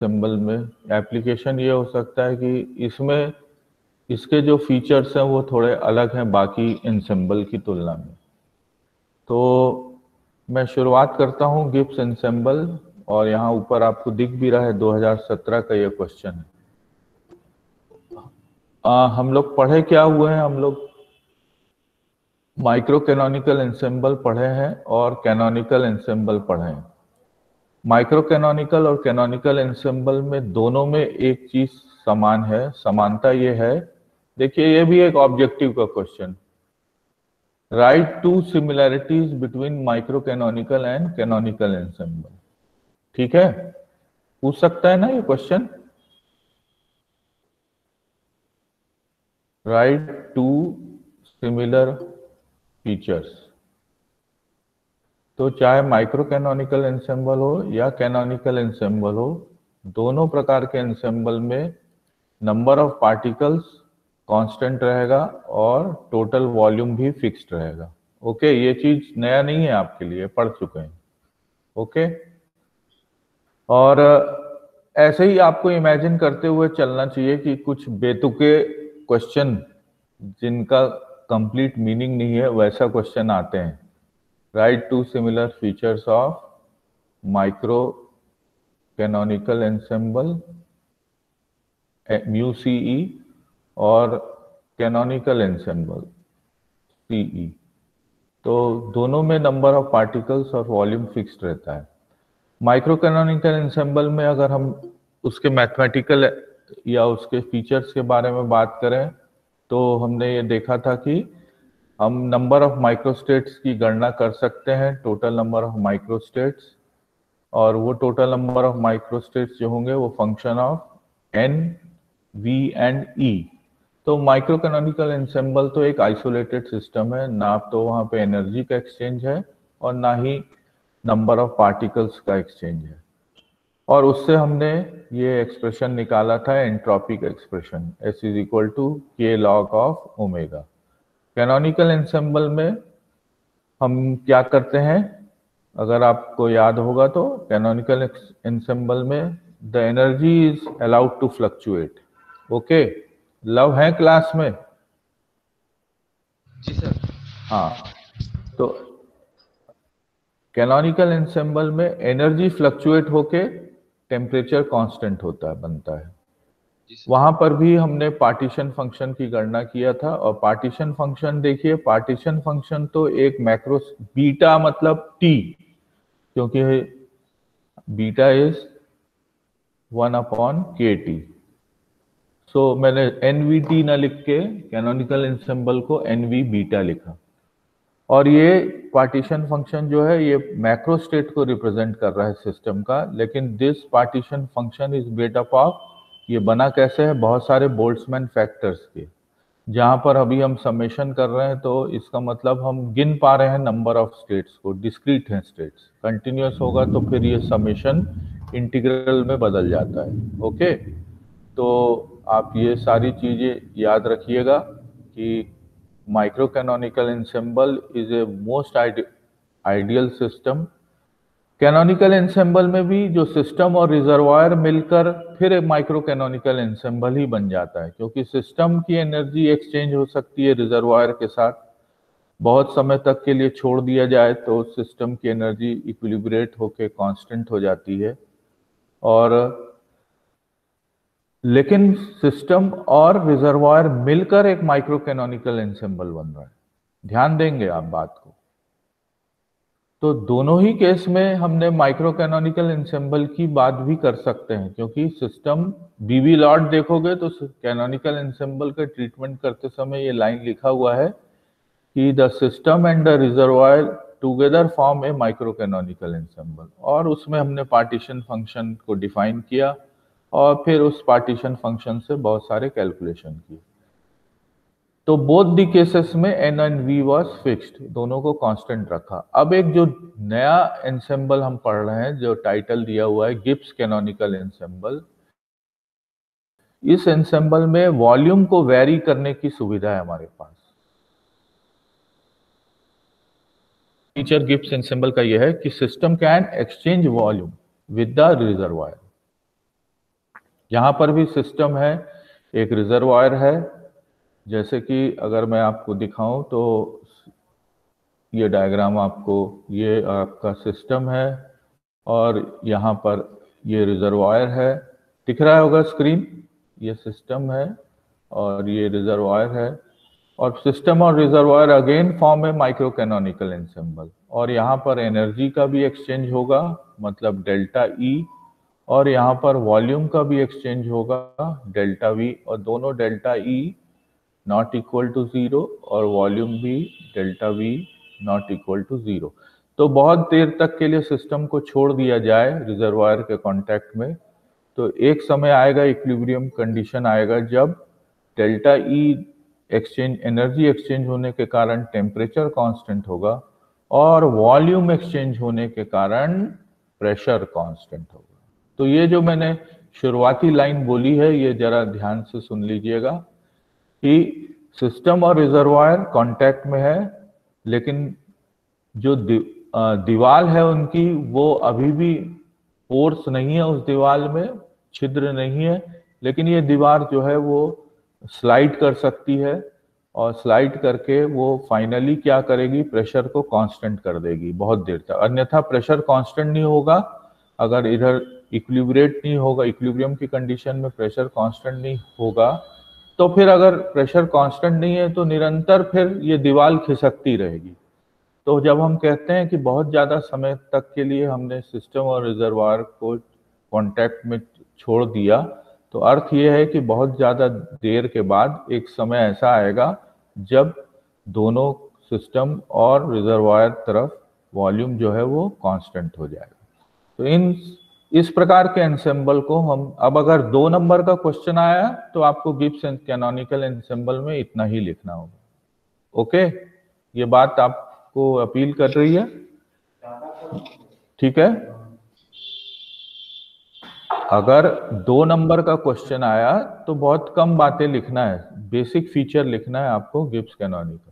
Symbol में application ये हो सकता है कि इसमें इसके जो फीचर्स हैं वो थोड़े अलग हैं बाकी इंसेंबल की तुलना में। तो मैं शुरुआत करता हूँ गिब्स इंसेंबल, और यहाँ ऊपर आपको दिख भी रहा है 2017 का ये क्वेश्चन है। हम लोग पढ़े क्या हुए हैं, हम लोग माइक्रो कैनोनिकल इंसेंबल पढ़े हैं और कैनोनिकल इंसेंबल पढ़े हैं। माइक्रो कैनोनिकल और कैनोनिकल इंसेंबल में दोनों में एक चीज समान है, समानता ये है, देखिए ये भी एक ऑब्जेक्टिव का question, write two similarities between micro canonical and canonical ensemble. ठीक है, पूछ सकता है ना ये question, write two similar features. तो चाहे माइक्रो कैनोनिकल इंसेंबल हो या कैनोनिकल इंसेंबल हो, दोनों प्रकार के इंसेंबल में नंबर ऑफ पार्टिकल्स कांस्टेंट रहेगा और टोटल वॉल्यूम भी फिक्स्ड रहेगा। ओके, ये चीज नया नहीं है आपके लिए, पढ़ चुके हैं। ओके, और ऐसे ही आपको इमेजिन करते हुए चलना चाहिए कि कुछ बेतुके क्वेश्चन जिनका कंप्लीट मीनिंग नहीं है वैसा क्वेश्चन आते हैं। Write two similar features of micro canonical ensemble mu CE और कैनोनिकल एंसेंबल सीई, तो दोनों में नंबर ऑफ पार्टिकल्स और वॉल्यूम फिक्स्ड रहता है। माइक्रो कैनोनिकल एंसेंबल में अगर हम उसके मैथमेटिकल या उसके फीचर्स के बारे में बात करें तो हमने ये देखा था कि हम नंबर ऑफ माइक्रोस्टेट्स की गणना कर सकते हैं, टोटल नंबर ऑफ माइक्रोस्टेट्स, और वो टोटल नंबर ऑफ माइक्रोस्टेट्स जो होंगे वो function of N, V and E. तो माइक्रो कैनोनिकल एंसेंबल तो एक आइसोलेटेड सिस्टम है, ना तो वहाँ पे एनर्जी का एक्सचेंज है और ना ही नंबर ऑफ पार्टिकल्स का एक्सचेंज है, और उससे हमने ये एक्सप्रेशन निकाला था entropic expression, S is equal to K log of omega. Canonical ensemble में हम क्या करते हैं, अगर आपको याद होगा तो कैनोनिकल एंसेंबल में the energy is allowed to fluctuate. Okay, Luv है क्लास में? जी सर। हाँ, तो कैनोनिकल एंसेंबल में एनर्जी फ्लक्चुएट होके टेम्परेचर कांस्टेंट होता है, बनता है। जी सर। वहां पर भी हमने पार्टीशन फंक्शन की गणना किया था, और पार्टीशन फंक्शन देखिए, पार्टीशन फंक्शन तो एक मैक्रो, बीटा मतलब टी, क्योंकि बीटा इज 1/kT। सो मैंने NVT ना लिख के कैनोनिकल एंसेंबल को NV बीटा लिखा, और ये पार्टीशन फंक्शन जो है ये मैक्रो स्टेट को रिप्रेजेंट कर रहा है सिस्टम का, लेकिन this partition function is made up of, ये बना कैसे है, बहुत सारे बोल्ट्जमैन फैक्टर्स के, जहां पर अभी हम समेशन कर रहे हैं तो इसका मतलब हम गिन पा रहे हैं नंबर ऑफ स्टेट्स को, डिस्क्रीट हैं स्टेट्स, कंटिन्यूअस होगा तो फिर ये समेशन इंटीग्रल में बदल जाता है। ओके, तो आप ये सारी चीजें याद रखिएगा कि micro canonical ensemble is a most ideal system. Canonical ensemble में भी जो सिस्टम और रिजर्वायर मिलकर फिर एक माइक्रो कैनोनिकल एंसेंबल ही बन जाता है, क्योंकि सिस्टम की एनर्जी एक्सचेंज हो सकती है रिजर्वायर के साथ, बहुत समय तक के लिए छोड़ दिया जाए तो सिस्टम की एनर्जी इक्विलिब्रेट होकर कांस्टेंट हो जाती है, और लेकिन सिस्टम और रिजर्वायर मिलकर एक माइक्रो कैनोनिकल एंसेंबल बन रहा है। ध्यान देंगे आप बात को। तो दोनों ही केस में हमने माइक्रो कैनोनिकल एंसेंबल की बात भी कर सकते हैं, क्योंकि सिस्टम बीवी लॉट देखोगे तो कैनोनिकल एंसेंबल का ट्रीटमेंट करते समय ये लाइन लिखा हुआ है कि the system and the reservoir together form A micro canonical ensemble, और उसमें हमने पार्टीशन फंक्शन को डिफाइन किया और फिर उस पार्टीशन फंक्शन से बहुत सारे कैलकुलेशन किए। तो बोथ द केसेस में N and V was fixed, दोनों को कांस्टेंट रखा। अब एक जो नया एंसेंबल हम पढ़ रहे हैं, जो टाइटल दिया हुआ है गिब्स कैनोनिकल एंसेंबल, इस एंसेंबल में वॉल्यूम को वेरी करने की सुविधा है हमारे पास। फीचर गिब्स एंसेंबल का यह है कि system can exchange volume with the reservoir. यहाँ पर भी सिस्टम है, एक रिजर्वायर है। जैसे कि अगर मैं आपको दिखाऊं तो ये डायग्राम आपको, ये आपका सिस्टम है और यहाँ पर ये रिजर्वायर है, दिख रहा होगा स्क्रीन। ये सिस्टम है और ये रिजर्वायर है, और सिस्टम और रिजर्वायर अगेन फॉर्म है माइक्रो कैनोनिकल एंसेंबल। और यहाँ पर एनर्जी का भी एक्सचेंज होगा, मतलब डेल्टा ई, और यहाँ पर वॉल्यूम का भी एक्सचेंज होगा, डेल्टा वी, और दोनों delta E not equal to zero और वॉल्यूम भी delta V not equal to zero. तो बहुत देर तक के लिए सिस्टम को छोड़ दिया जाए रिजर्वायर के कांटेक्ट में, तो एक समय आएगा, इक्विलिब्रियम कंडीशन आएगा, जब delta E exchange, energy exchange होने के कारण टेम्परेचर कांस्टेंट होगा और वॉल्यूम एक्सचेंज होने के कारण प्रेशर कांस्टेंट होगा। तो ये जो मैंने शुरुआती लाइन बोली है, ये जरा ध्यान से सुन लीजिएगा कि सिस्टम और रिजर्वायर कांटेक्ट में है, लेकिन जो दीवार है उनकी, वो अभी भी पोर्स नहीं है, उस दीवार में छिद्र नहीं है, लेकिन ये दीवार जो है वो स्लाइड कर सकती है, और स्लाइड करके वो फाइनली क्या करेगी, प्रेशर को कांस्टेंट कर देगी बहुत देर तक। अन्यथा प्रेशर कांस्टेंट नहीं होगा, अगर इधर इक्विलिब्रेट नहीं होगा, इक्विलिब्रियम की कंडीशन में प्रेशर कांस्टेंट नहीं होगा, तो फिर अगर प्रेशर कांस्टेंट नहीं है तो निरंतर फिर ये दीवार खिसकती रहेगी। तो जब हम कहते हैं कि बहुत ज़्यादा समय तक के लिए हमने सिस्टम और रिजर्वायर को कांटेक्ट में छोड़ दिया, तो अर्थ ये है कि बहुत ज़्यादा देर के बाद एक समय ऐसा आएगा जब दोनों सिस्टम और रिजर्वायर तरफ वॉल्यूम जो है वो कांस्टेंट हो जाएगा। तो इस प्रकार के एंसेंबल को हम, अब अगर 2 नंबर का क्वेश्चन आया तो आपको गिब्स एंड कैनोनिकल एंसेंबल में इतना ही लिखना होगा। ओके, ये बात आपको अपील कर रही है, ठीक है। अगर 2 नंबर का क्वेश्चन आया तो बहुत कम बातें लिखना है, बेसिक फीचर लिखना है आपको गिब्स कैनोनिकल।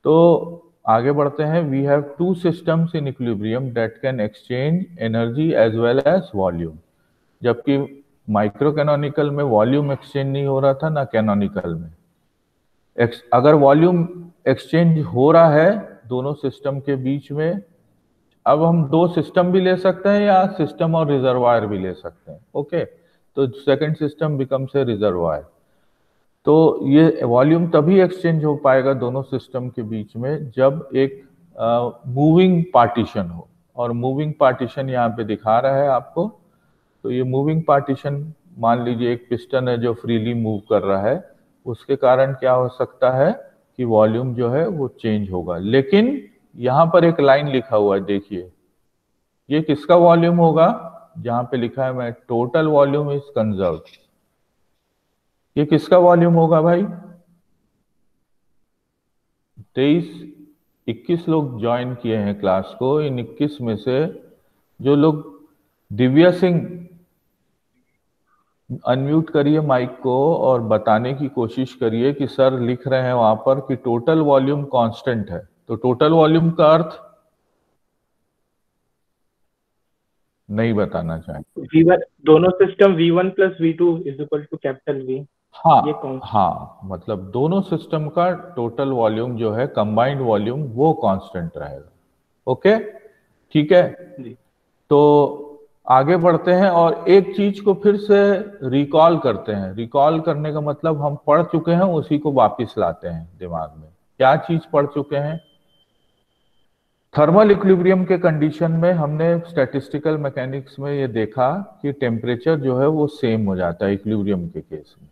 तो आगे बढ़ते हैं। We have 2 systems in equilibrium that can exchange energy as well as volume. जबकि माइक्रो कैनोनिकल में वॉल्यूम एक्सचेंज नहीं हो रहा था, ना कैनोनिकल में। अगर वॉल्यूम एक्सचेंज हो रहा है दोनों सिस्टम के बीच में, अब हम 2 सिस्टम भी ले सकते हैं या सिस्टम और रिजर्वायर भी ले सकते हैं। ओके, तो second system becomes a reservoir. तो ये वॉल्यूम तभी एक्सचेंज हो पाएगा दोनों सिस्टम के बीच में जब एक मूविंग पार्टीशन हो, और मूविंग पार्टीशन यहाँ पे दिखा रहा है आपको। तो ये मूविंग पार्टीशन, मान लीजिए एक पिस्टन है जो फ्रीली मूव कर रहा है, उसके कारण क्या हो सकता है कि वॉल्यूम जो है वो चेंज होगा। लेकिन यहाँ पर एक लाइन लिखा हुआ है, देखिए, ये किसका वॉल्यूम होगा, जहां पे लिखा है मैं टोटल वॉल्यूम इज कंजर्व, ये किसका वॉल्यूम होगा भाई? 21 लोग ज्वाइन किए हैं क्लास को। इन 21 में से जो लोग, दिव्या सिंह, अनम्यूट करिए माइक को और बताने की कोशिश करिए कि सर लिख रहे हैं वहां पर कि टोटल वॉल्यूम कांस्टेंट है। तो टोटल वॉल्यूम का अर्थ नहीं बताना चाहेंगे। V1, दोनों system V1 plus V2 is equal to capital V। ये हाँ हाँ, मतलब दोनों सिस्टम का टोटल वॉल्यूम जो है, कंबाइंड वॉल्यूम, वो कांस्टेंट रहेगा। ओके, ठीक है जी। तो आगे बढ़ते हैं और एक चीज को फिर से रिकॉल करते हैं। रिकॉल करने का मतलब हम पढ़ चुके हैं, उसी को वापस लाते हैं दिमाग में। क्या चीज पढ़ चुके हैं? थर्मल इक्विलिब्रियम के कंडीशन में हमने स्टैटिस्टिकल मैकेनिक्स में ये देखा कि टेम्परेचर जो है वो सेम हो जाता है इक्विलिब्रियम के केस में।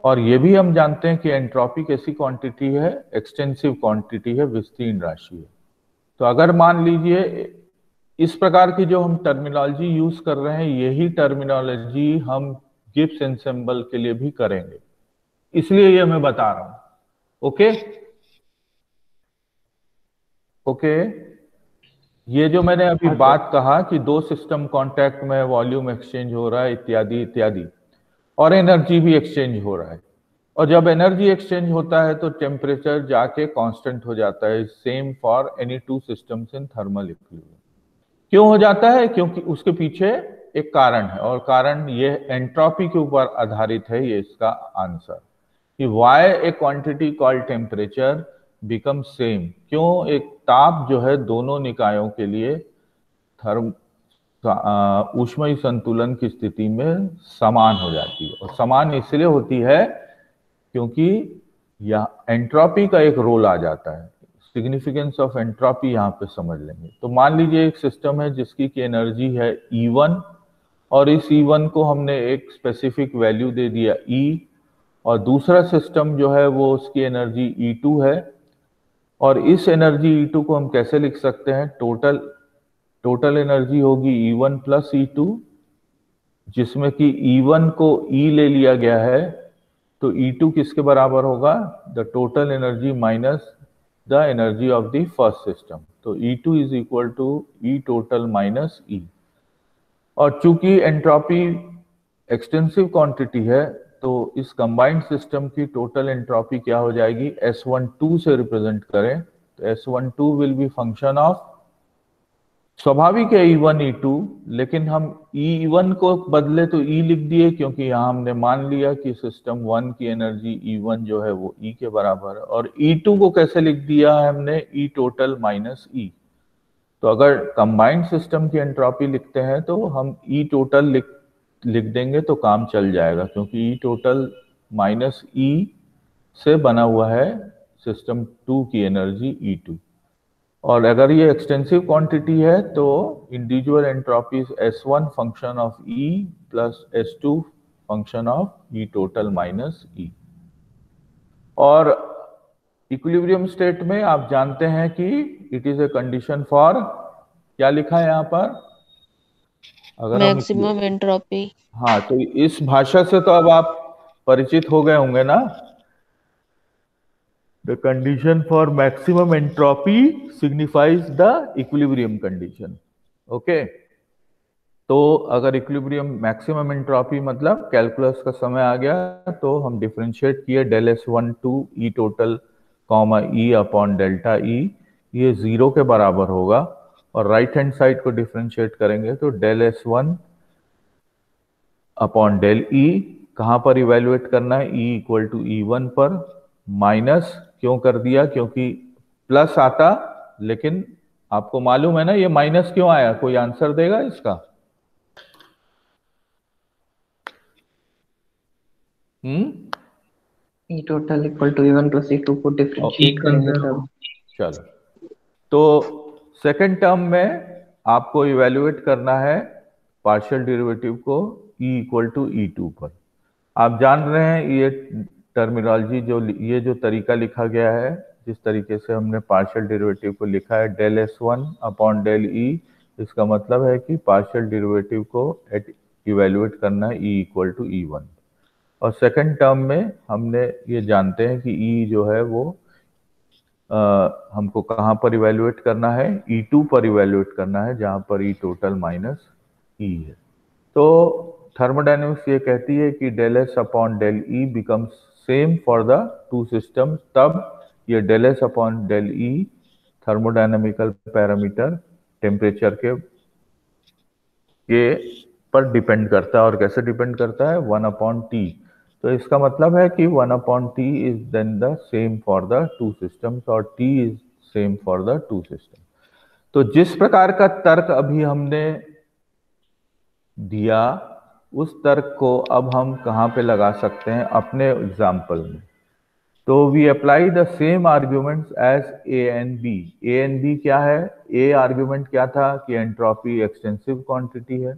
और ये भी हम जानते हैं कि एंट्रोपी कैसी क्वांटिटी है, एक्सटेंसिव क्वांटिटी है, विस्तीर्ण राशि है। तो अगर मान लीजिए इस प्रकार की जो हम टर्मिनोलॉजी यूज कर रहे हैं, यही टर्मिनोलॉजी हम गिब्स एंसेंबल के लिए भी करेंगे, इसलिए ये मैं बता रहा हूं। ओके ओके, ये जो मैंने अभी बात कहा कि 2 सिस्टम कांटेक्ट में, वॉल्यूम एक्सचेंज हो रहा है, इत्यादि इत्यादि, और एनर्जी भी एक्सचेंज हो रहा है। और जब एनर्जी एक्सचेंज होता है तो टेम्परेचर जाके कांस्टेंट हो जाता है। Same for any 2 systems in thermal equilibrium. क्यों हो जाता है? क्योंकि उसके पीछे एक कारण है, और कारण ये एंट्रोपी के ऊपर आधारित है। ये इसका आंसर कि why a quantity called temperature become same, क्यों एक ताप जो है दोनों निकायों के लिए थर्म ऊष्मीय संतुलन की स्थिति में समान हो जाती है। और समान इसलिए होती है क्योंकि यह एंट्रोपी का एक रोल आ जाता है। सिग्निफिकेंस ऑफ एंट्रोपी यहाँ पे समझ लेंगे। तो मान लीजिए एक सिस्टम है जिसकी की एनर्जी है E1, और इस E1 को हमने एक स्पेसिफिक वैल्यू दे दिया E, और दूसरा सिस्टम जो है वो उसकी एनर्जी E2 है, और इस एनर्जी E2 को हम कैसे लिख सकते हैं? टोटल एनर्जी होगी E1 प्लस E2, जिसमें कि E1 को E ले लिया गया है, तो E2 किसके बराबर होगा? The total energy minus the energy of the first system. तो E2 is equal to E total minus E। और चूंकि एंट्रोपी एक्सटेंसिव क्वांटिटी है, तो इस कंबाइंड सिस्टम की टोटल एंट्रोपी क्या हो जाएगी? S12 से रिप्रेजेंट करें तो S12 will be function of, स्वाभाविक है E1 E2, लेकिन हम E1 को बदले तो E लिख दिए, क्योंकि यहाँ हमने मान लिया कि सिस्टम 1 की एनर्जी E1 जो है वो E के बराबर है। और E2 को कैसे लिख दिया है हमने? E total minus E। तो अगर कंबाइंड सिस्टम की एंट्रोपी लिखते हैं तो हम E टोटल लिख देंगे तो काम चल जाएगा, क्योंकि E टोटल माइनस E से बना हुआ है सिस्टम 2 की एनर्जी E2। और अगर ये एक्सटेंसिव क्वांटिटी है तो individual entropies S1 function of E plus S2 function of E total minus E। और इक्विलिब्रियम स्टेट में आप जानते हैं कि it is a condition for, क्या लिखा है यहाँ पर? अगर हम मैक्सिमम एंट्रोपी। हाँ, तो इस भाषा से तो अब आप परिचित हो गए होंगे ना। The condition for maximum entropy signifies the equilibrium condition. Okay? तो अगर इक्विलिब्रियम मैक्सिमम एंट्रोपी मतलब कैलकुलस का समय आ गया, तो हम डिफरेंशिएट किए del S12 E total comma E upon delta E, ये 0 के बराबर होगा। और राइट हैंड साइड को डिफरेंशिएट करेंगे तो del S1 upon del E, कहाँ पर इवेल्युएट करना है? E इक्वल टू E1 पर, माइनस क्यों कर दिया? क्योंकि प्लस आता, लेकिन आपको मालूम है ना ये माइनस क्यों आया? कोई आंसर देगा इसका? E total equal to E1 plus E2 को डिफरेंशिएट करेंगे तब। चलो, तो सेकंड टर्म में आपको इवेल्युएट करना है पार्शियल डेरिवेटिव को E इक्वल टू E2 पर। आप जान रहे हैं ये टर्मिनोलॉजी, ये जो तरीका लिखा गया है, जिस तरीके से हमने पार्शियल डेरिवेटिव को लिखा है del S1 upon del E, इसका मतलब है कि पार्शियल डेरिवेटिव को इवेल्युएट करना है E इक्वल टू E1। और सेकंड टर्म में हमने ये जानते हैं कि E जो है वो हमको कहाँ पर इवेल्युएट करना है? E2 पर इवेल्युएट करना है, जहाँ पर E टोटल माइनस E है। तो थर्मोडायनेमिक्स ये कहती है कि del S upon del E becomes same for the two systems, तब ये del S upon del E thermodynamical parameter temperature के पर डिपेंड करता है। और कैसे डिपेंड करता है? 1/T। तो इसका मतलब है कि 1/T is then the same for the two systems, और T is same for the two system. तो जिस प्रकार का तर्क अभी हमने दिया, उस तर्क को अब हम कहाँ पे लगा सकते हैं? अपने एग्जाम्पल में। तो we apply the same arguments as A and B। A and B क्या है? A आर्ग्यूमेंट क्या था कि एंट्रोपी एक्सटेंसिव क्वांटिटी है,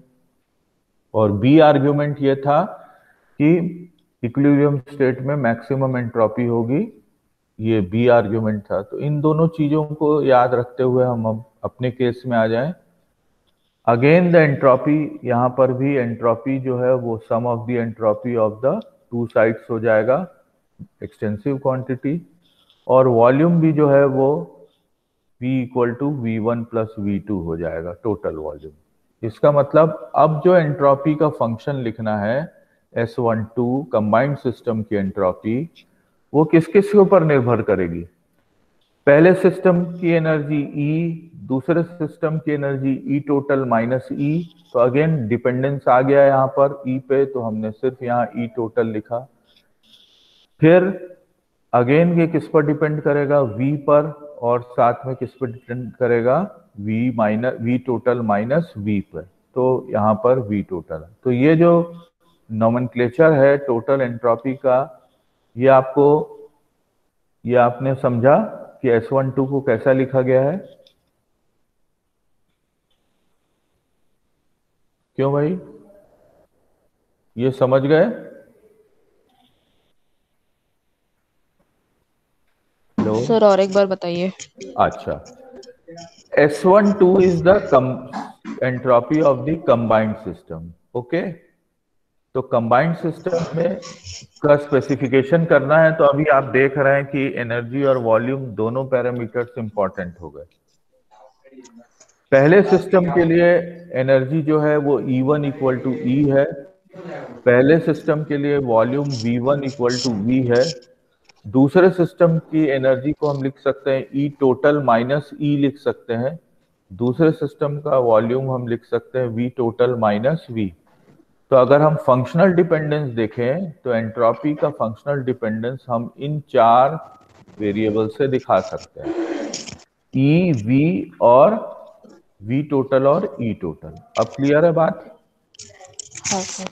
और B आर्ग्यूमेंट ये था कि इक्विलिब्रियम स्टेट में मैक्सिमम एंट्रोपी होगी, ये B आर्ग्यूमेंट था। तो इन दोनों चीजों को याद रखते हुए हम अपने केस में आ जाएं। अगेन द एंट्रोपी, यहाँ पर भी एंट्रोपी जो है वो sum of the entropy of the two sides हो जाएगा, एक्सटेंसिव क्वांटिटी। और वॉल्यूम भी जो है वो V equal to V1 plus V2 हो जाएगा, टोटल वॉल्यूम। इसका मतलब अब जो एंट्रोपी का फंक्शन लिखना है S12 कंबाइंड सिस्टम की एंट्रोपी, वो किस किस के ऊपर निर्भर करेगी? पहले सिस्टम की एनर्जी E, दूसरे सिस्टम की energy E total minus E। तो अगेन डिपेंडेंस आ गया यहाँ पर E पे, तो हमने सिर्फ यहाँ E टोटल लिखा। फिर अगेन ये किस पर डिपेंड करेगा, V पर, और साथ में किस पर डिपेंड करेगा, V टोटल माइनस V पर। तो यहाँ पर V टोटल है। तो ये जो नोमेनक्लेचर है टोटल एंट्रोपी का, ये आपने समझा कि S12 को कैसा लिखा गया है? क्यों भाई, ये समझ गए? हेलो सर और एक बार बताइए। अच्छा, S12 is the entropy of the combined system. Okay, तो कंबाइंड सिस्टम में का स्पेसिफिकेशन करना है। तो अभी आप देख रहे हैं कि एनर्जी और वॉल्यूम दोनों पैरामीटर्स इंपॉर्टेंट हो गए। पहले सिस्टम के लिए एनर्जी जो है वो E1 इक्वल टू E है। पहले सिस्टम के लिए volume V1 equal to V है। दूसरे सिस्टम की एनर्जी को हम लिख सकते हैं E टोटल माइनस E लिख सकते हैं। दूसरे सिस्टम का वॉल्यूम हम लिख सकते हैं V टोटल माइनस V। तो अगर हम फंक्शनल डिपेंडेंस देखें तो एंट्रोपी का फंक्शनल डिपेंडेंस हम इन 4 वेरिएबल से दिखा सकते हैं, E, V और V टोटल और E टोटल। अब क्लियर है बात? हाँ सर।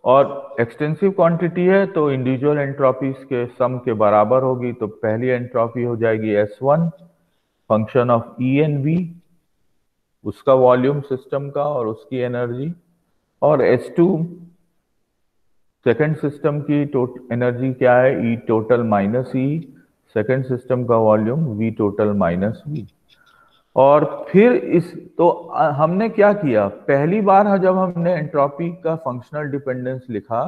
और एक्सटेंसिव क्वांटिटी है तो इंडिविजुअल एंट्रोपीज के सम के बराबर होगी। तो पहली एंट्रोपी हो जाएगी S1 function of E and V, उसका वॉल्यूम सिस्टम का और उसकी एनर्जी, और S2 सेकेंड सिस्टम की एनर्जी क्या है, E total minus E, second system का volume V total minus V। और फिर तो हमने क्या किया, पहली बार जब हमने एंट्रोपी का फंक्शनल डिपेंडेंस लिखा,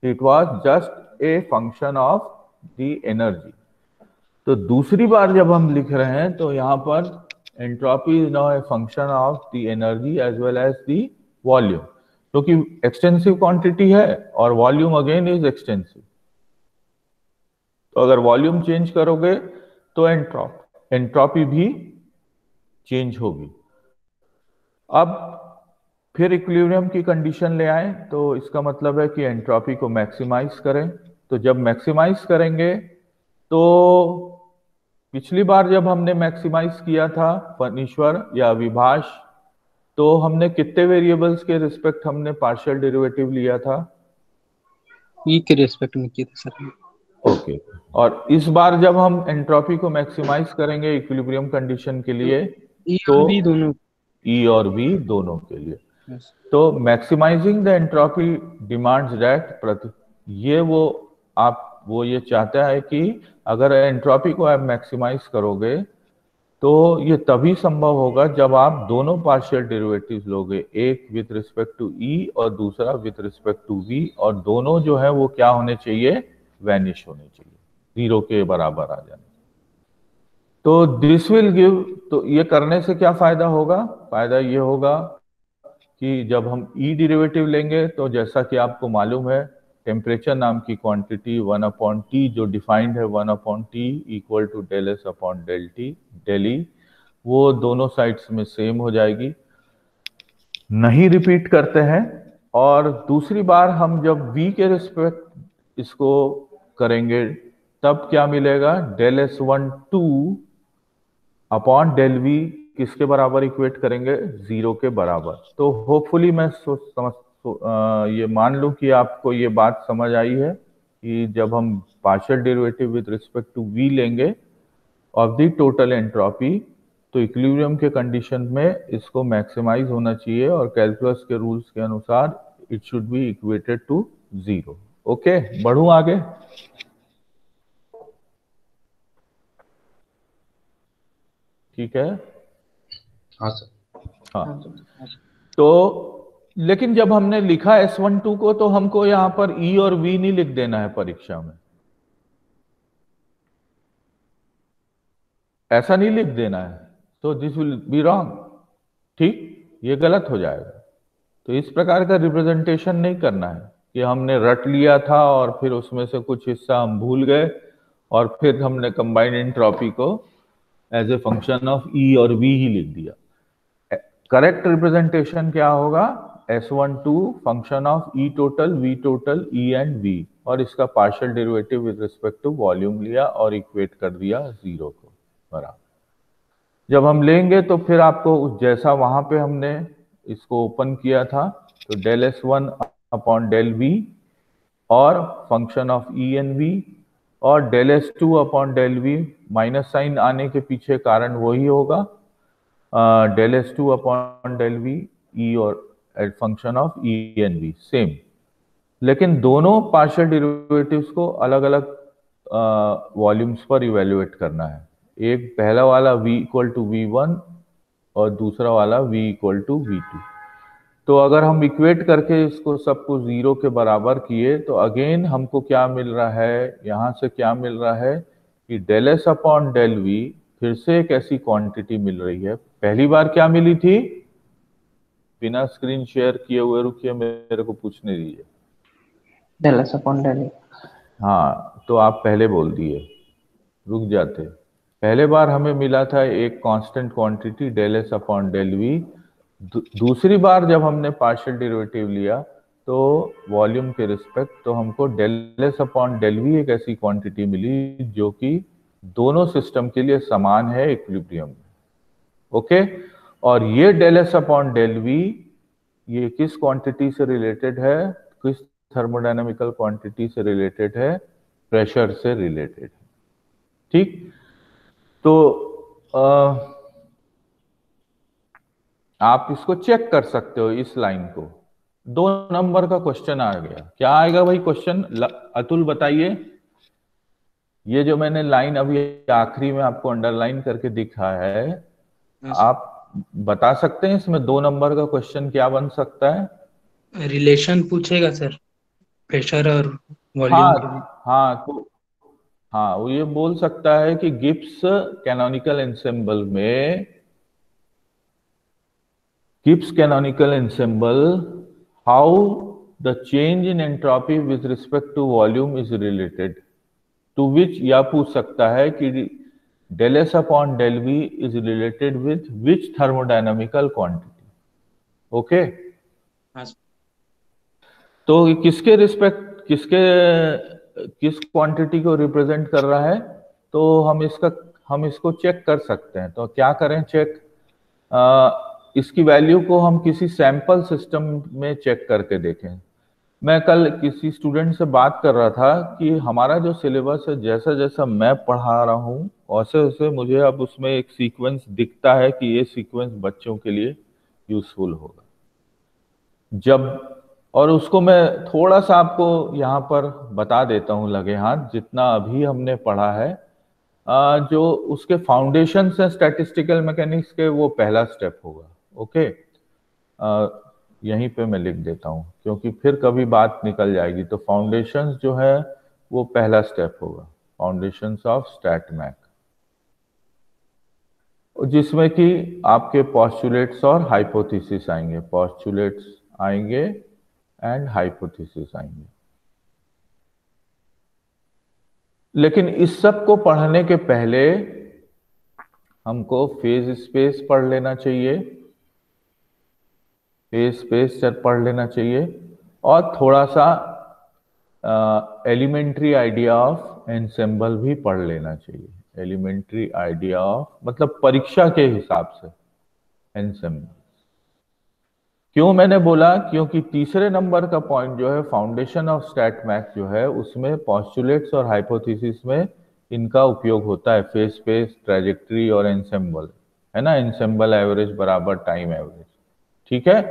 it was just a function of the energy. तो दूसरी बार जब हम लिख रहे हैं तो यहाँ पर entropy is now a function of the energy as well as the volume, क्योंकि एक्सटेंसिव क्वांटिटी है और वॉल्यूम अगेन इज एक्सटेंसिव। तो अगर वॉल्यूम चेंज करोगे तो एंट्रोपी भी चेंज होगी। अब फिर इक्विलिब्रियम की कंडीशन ले आए, तो इसका मतलब है कि एंट्रोपी को मैक्सिमाइज करें। तो जब मैक्सिमाइज करेंगे तो पिछली बार जब हमने मैक्सिमाइज किया था फर्नीश्वर या विभाष, तो हमने कितने वेरिएबल्स के रिस्पेक्ट हमने पार्शियल डेरिवेटिव लिया था? ई के रिस्पेक्ट में किया था सर। ओके, और इस बार जब हम एंट्रोपी को मैक्सिमाइज करेंगे इक्विलिब्रियम कंडीशन के लिए तो भी दोनों, E और V दोनों के लिए। तो maximising the entropy demands that ये चाहता है कि अगर एंट्रोपी को आप मैक्सिमाइज करोगे तो ये तभी संभव होगा जब आप दोनों पार्शियल डेरिवेटिव्स लोगे, एक विथ रिस्पेक्ट टू E और दूसरा विथ रिस्पेक्ट टू V, और दोनों जो है वो क्या होने चाहिए, वैनिश होने चाहिए, 0 के बराबर आ जाने। तो दिस विल गिव, तो ये करने से क्या फायदा होगा? फायदा ये होगा कि जब हम E डेरिवेटिव लेंगे तो जैसा कि आपको मालूम है टेम्परेचर नाम की क्वांटिटी 1/T जो डिफाइंड है 1/T equal to del S upon del T del E, वो दोनों साइड्स में सेम हो जाएगी, नहीं रिपीट करते हैं। और दूसरी बार हम जब V के रिस्पेक्ट इसको करेंगे तब क्या मिलेगा, del S12 upon del V किसके बराबर इक्वेट करेंगे, 0 के बराबर। तो होपफुली मैं ये मान लूं कि आपको ये बात समझ आई है कि जब हम partial derivative with respect to V लेंगे ऑफ द टोटल एंट्रोपी तो इक्विलिब्रियम के कंडीशन में इसको मैक्सिमाइज होना चाहिए और कैलकुलस के रूल्स के अनुसार it should be equated to 0। Okay, बढ़ूं आगे। ठीक है, हाँ सर। हाँ। तो लेकिन जब हमने लिखा S12 को तो हमको यहाँ पर E और V नहीं लिख देना है परीक्षा में, ऐसा नहीं लिख देना है। तो दिस विल बी रॉन्ग, ठीक, ये गलत हो जाएगा। तो इस प्रकार का रिप्रेजेंटेशन नहीं करना है कि हमने रट लिया था और फिर उसमें से कुछ हिस्सा हम भूल गए और फिर हमने कंबाइंड एंट्रोपी को एज ए फंक्शन ऑफ ई और वी ही लिख दिया। करेक्ट रिप्रेजेंटेशन क्या होगा, S12 function of E total, V total, E and V, और इसका partial derivative with respect to volume लिया और इक्वेट कर दिया 0 को बराबर। जब हम लेंगे तो फिर आपको जैसा वहां पे हमने इसको ओपन किया था, तो del S1 upon del V और function of E N V, और del S2 upon del V, minus sign आने के पीछे कारण वही होगा, del S2 upon del V E और function of E N V same. लेकिन दोनों पार्शियल डेरिवेटिव्स को अलग अलग वॉल्यूम्स पर इवेल्युएट करना है। एक पहला वाला v इक्वल टू v1 और दूसरा वाला v इक्वल टू v2। तो अगर हम इक्वेट करके इसको सबको 0 के बराबर किए तो अगेन हमको क्या मिल रहा है, यहाँ से क्या मिल रहा है कि del S upon del V फिर से एक ऐसी क्वांटिटी मिल रही है। पहली बार क्या मिली थी, बिना स्क्रीन शेयर किए हुए रुकिए, मेरे को पूछने दीजिए। Del S upon del V. हाँ, तो आप पहले बोल दिए, रुक जाते। पहले बार हमें मिला था एक constant quantity del S upon del V. दूसरी बार जब हमने पार्शियल डेरिवेटिव लिया तो वॉल्यूम के रिस्पेक्ट, तो हमको del S upon del V एक ऐसी क्वांटिटी मिली जो कि दोनों सिस्टम के लिए समान है इक्विलिब्रियम में। ओके, और ये del S upon del V ये किस क्वांटिटी से रिलेटेड है, किस थर्मोडायनामिकल क्वांटिटी से रिलेटेड है, प्रेशर से रिलेटेड है। ठीक, तो आप इसको चेक कर सकते हो, इस लाइन को। 2 नंबर का क्वेश्चन आ गया, क्या आएगा भाई क्वेश्चन, अतुल बताइए। ये जो मैंने लाइन अभी आखिरी में आपको अंडरलाइन करके दिखा है, आप बता सकते हैं इसमें 2 नंबर का क्वेश्चन क्या बन सकता है। रिलेशन पूछेगा सर, प्रेशर और वॉल्यूम हाँ के बीच। हाँ, तो हाँ वो ये बोल सकता है कि गिब्स कैनोनिकल एंसेम्बल में, Gibbs canonical ensemble, how the change in entropy with respect to volume is related, to which यह पूछ सकता है कि del S upon del V is related with which thermodynamical quantity. Okay, तो किसके respect, किस quantity को रिप्रेजेंट कर रहा है, तो हम इसको चेक कर सकते हैं। तो क्या करें चेक, इसकी वैल्यू को हम किसी सैंपल सिस्टम में चेक करके देखें। मैं कल किसी स्टूडेंट से बात कर रहा था कि हमारा जो सिलेबस है, जैसा जैसा मैं पढ़ा रहा हूँ वैसे वैसे मुझे अब उसमें एक सीक्वेंस दिखता है कि ये सीक्वेंस बच्चों के लिए यूजफुल होगा। जब, और उसको मैं थोड़ा सा आपको यहाँ पर बता देता हूँ लगे हाथ, जितना अभी हमने पढ़ा है, जो उसके फाउंडेशंस हैं स्टैटिस्टिकल मैकेनिक्स के, वो पहला स्टेप होगा। ओके, यहीं पे मैं लिख देता हूँ क्योंकि फिर कभी बात निकल जाएगी। तो फाउंडेशंस जो है वो पहला स्टेप होगा, फाउंडेशंस ऑफ स्टैट मैक, जिसमें कि आपके पॉस्टुलेट्स और हाइपोथेसिस आएंगे, पॉस्टुलेट्स आएंगे एंड हाइपोथेसिस आएंगे। लेकिन इस सब को पढ़ने के पहले हमको फेज स्पेस पढ़ लेना चाहिए, फेज स्पेस पढ़ लेना चाहिए, और थोड़ा सा एलिमेंट्री आइडिया ऑफ एंसेम्बल भी पढ़ लेना चाहिए। एलिमेंट्री आइडिया ऑफ मतलब परीक्षा के हिसाब से एंसेम्बल। क्यों मैंने बोला, क्योंकि तीसरे नंबर का पॉइंट जो है फाउंडेशन ऑफ स्टैट मैथ जो है, उसमें पॉस्टुलेट्स और हाइपोथेसिस में इनका उपयोग होता है, फेज स्पेस, ट्रैजेक्टरी और एंसेम्बल, है ना। एंसेम्बल एवरेज बराबर टाइम एवरेज, ठीक है।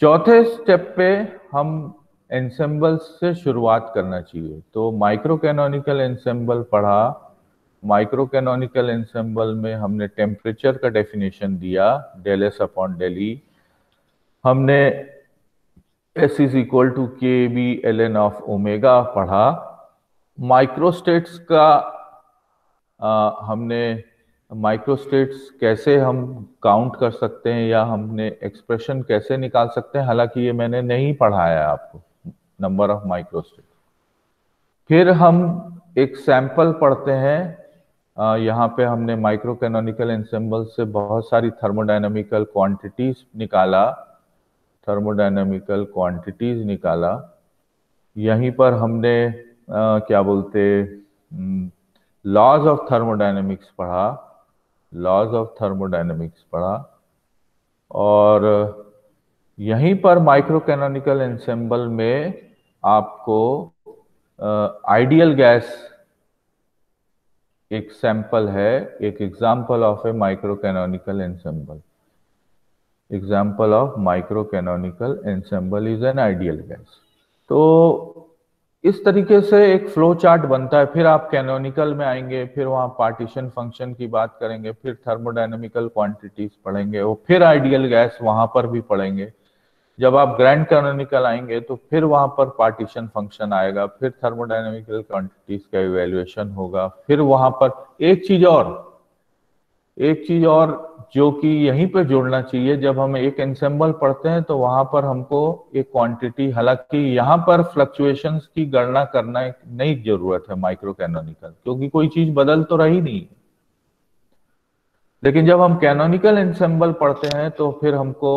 चौथे स्टेप पे हम एंसेम्बल से शुरुआत करना चाहिए। तो माइक्रो कैनोनिकल एंसेम्बल पढ़ा, माइक्रो कैनोनिकल एंसेम्बल में हमने टेम्परेचर का डेफिनेशन दिया, del S upon del E. हमने S is equal to K B L N of omega पढ़ा। माइक्रोस्टेट्स का हमने माइक्रोस्टेट्स कैसे हम काउंट कर सकते हैं या हमने एक्सप्रेशन कैसे निकाल सकते हैं, हालांकि ये मैंने नहीं पढ़ाया आपको, नंबर ऑफ माइक्रोस्टेट्स। फिर हम एक सैंपल पढ़ते हैं। यहाँ पे हमने माइक्रो कैनोनिकल एंसेम्बल से बहुत सारी थर्मोडायनामिकल क्वांटिटीज निकाला। यहीं पर हमने क्या बोलते लॉज ऑफ थर्मोडायनेमिक्स पढ़ा, और यहीं पर माइक्रो कैनोनिकल एंसेम्बल में आपको आइडियल गैस एक सैंपल है, एक example of A micro canonical ensemble. Example of micro canonical ensemble is an ideal gas. तो इस तरीके से एक फ्लो चार्ट बनता है। फिर आप कैनोनिकल में आएंगे, फिर वहाँ पार्टीशन फंक्शन की बात करेंगे, फिर थर्मोडायनेमिकल क्वांटिटीज पढ़ेंगे, और फिर आइडियल गैस वहाँ पर भी पढ़ेंगे। जब आप ग्रैंड कैनोनिकल आएंगे तो फिर वहाँ पर पार्टीशन फंक्शन आएगा, फिर थर्मोडायनेमिकल क्वांटिटीज का इवैल्यूएशन होगा। फिर वहाँ पर एक चीज और जो कि यहीं पे जोड़ना चाहिए, जब हम एक एंसेम्बल पढ़ते हैं तो वहां पर हमको एक क्वांटिटी, हालांकि यहाँ पर फ्लक्चुएशंस की गणना करना एक नई जरूरत है माइक्रो कैनोनिकल, क्योंकि कोई चीज बदल तो रही नहीं। लेकिन जब हम कैनोनिकल एंसेम्बल पढ़ते हैं तो फिर हमको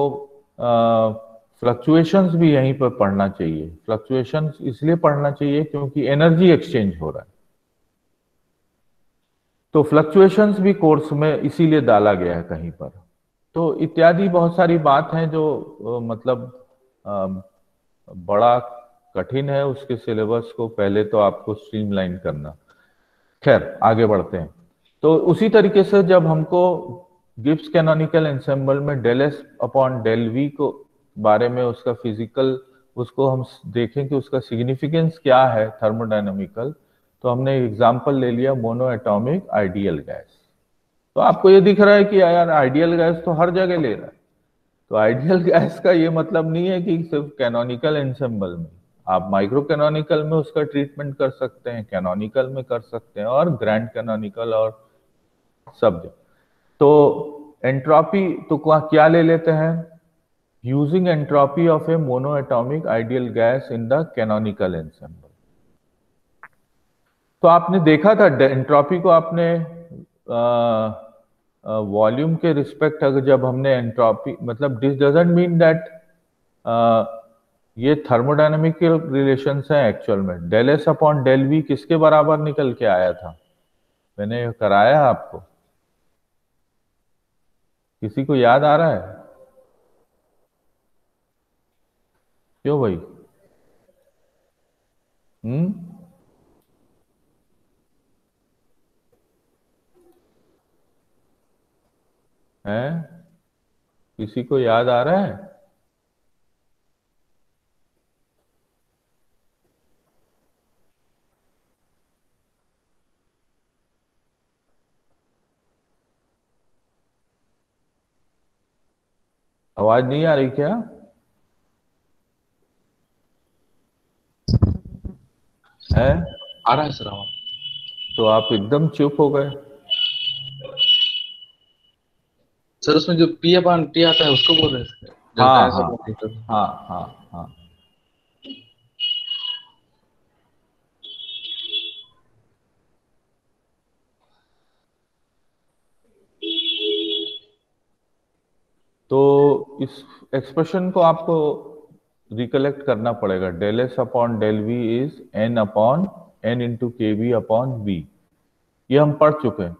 फ्लक्चुएशंस भी यहीं पर पढ़ना चाहिए। फ्लक्चुएशंस इसलिए पढ़ना चाहिए क्योंकि एनर्जी एक्सचेंज हो रहा है, तो फ्लक्चुएशंस भी कोर्स में इसीलिए डाला गया है कहीं पर। तो इत्यादि बहुत सारी बात हैं जो मतलब बड़ा कठिन है उसके सिलेबस को पहले तो आपको स्ट्रीमलाइन करना। खैर आगे बढ़ते हैं। तो उसी तरीके से जब हमको गिब्स कैनोनिकल एंसेम्बल में del S upon del V को बारे में उसका फिजिकल, उसको हम देखें कि उसका सिग्निफिकेंस क्या है थर्मोडायनामिकल, तो हमने एग्जाम्पल ले लिया मोनो एटॉमिक आइडियल गैस। तो आपको ये दिख रहा है कि यार आइडियल गैस तो हर जगह ले रहा है। तो आइडियल गैस का ये मतलब नहीं है कि सिर्फ कैनोनिकल एंसेम्बल में, आप माइक्रो कैनोनिकल में उसका ट्रीटमेंट कर सकते हैं, कैनोनिकल में कर सकते हैं, और ग्रैंड कैनोनिकल और सब। तो एंट्रोपी तो क्या ले लेते हैं, using entropy of A mono atomic ideal gas in the canonical ensemble. तो आपने देखा था एंट्रोपी को, आपने वॉल्यूम के रिस्पेक्ट, अगर जब हमने एंट्रोपी, मतलब दिस डजंट मीन दैट ये थर्मोडायनेमिक रिलेशंस हैं एक्चुअल में। Del S upon del V किसके बराबर निकल के आया था, मैंने कराया आपको, किसी को याद आ रहा है? क्यों भाई? है, किसी को याद आ रहा है? आवाज नहीं आ रही क्या? है? आ रहा है सर आवाज। तो आप एकदम चुप हो गए। सर उसमें जो पी अपॉन टी आता है उसको बोल रहे हैं? हाँ हाँ हाँ हाँ। तो इस एक्सप्रेशन को आपको रिकलेक्ट करना पड़ेगा। Del S upon del V is N upon N into K B upon V, ये हम पढ़ चुके हैं।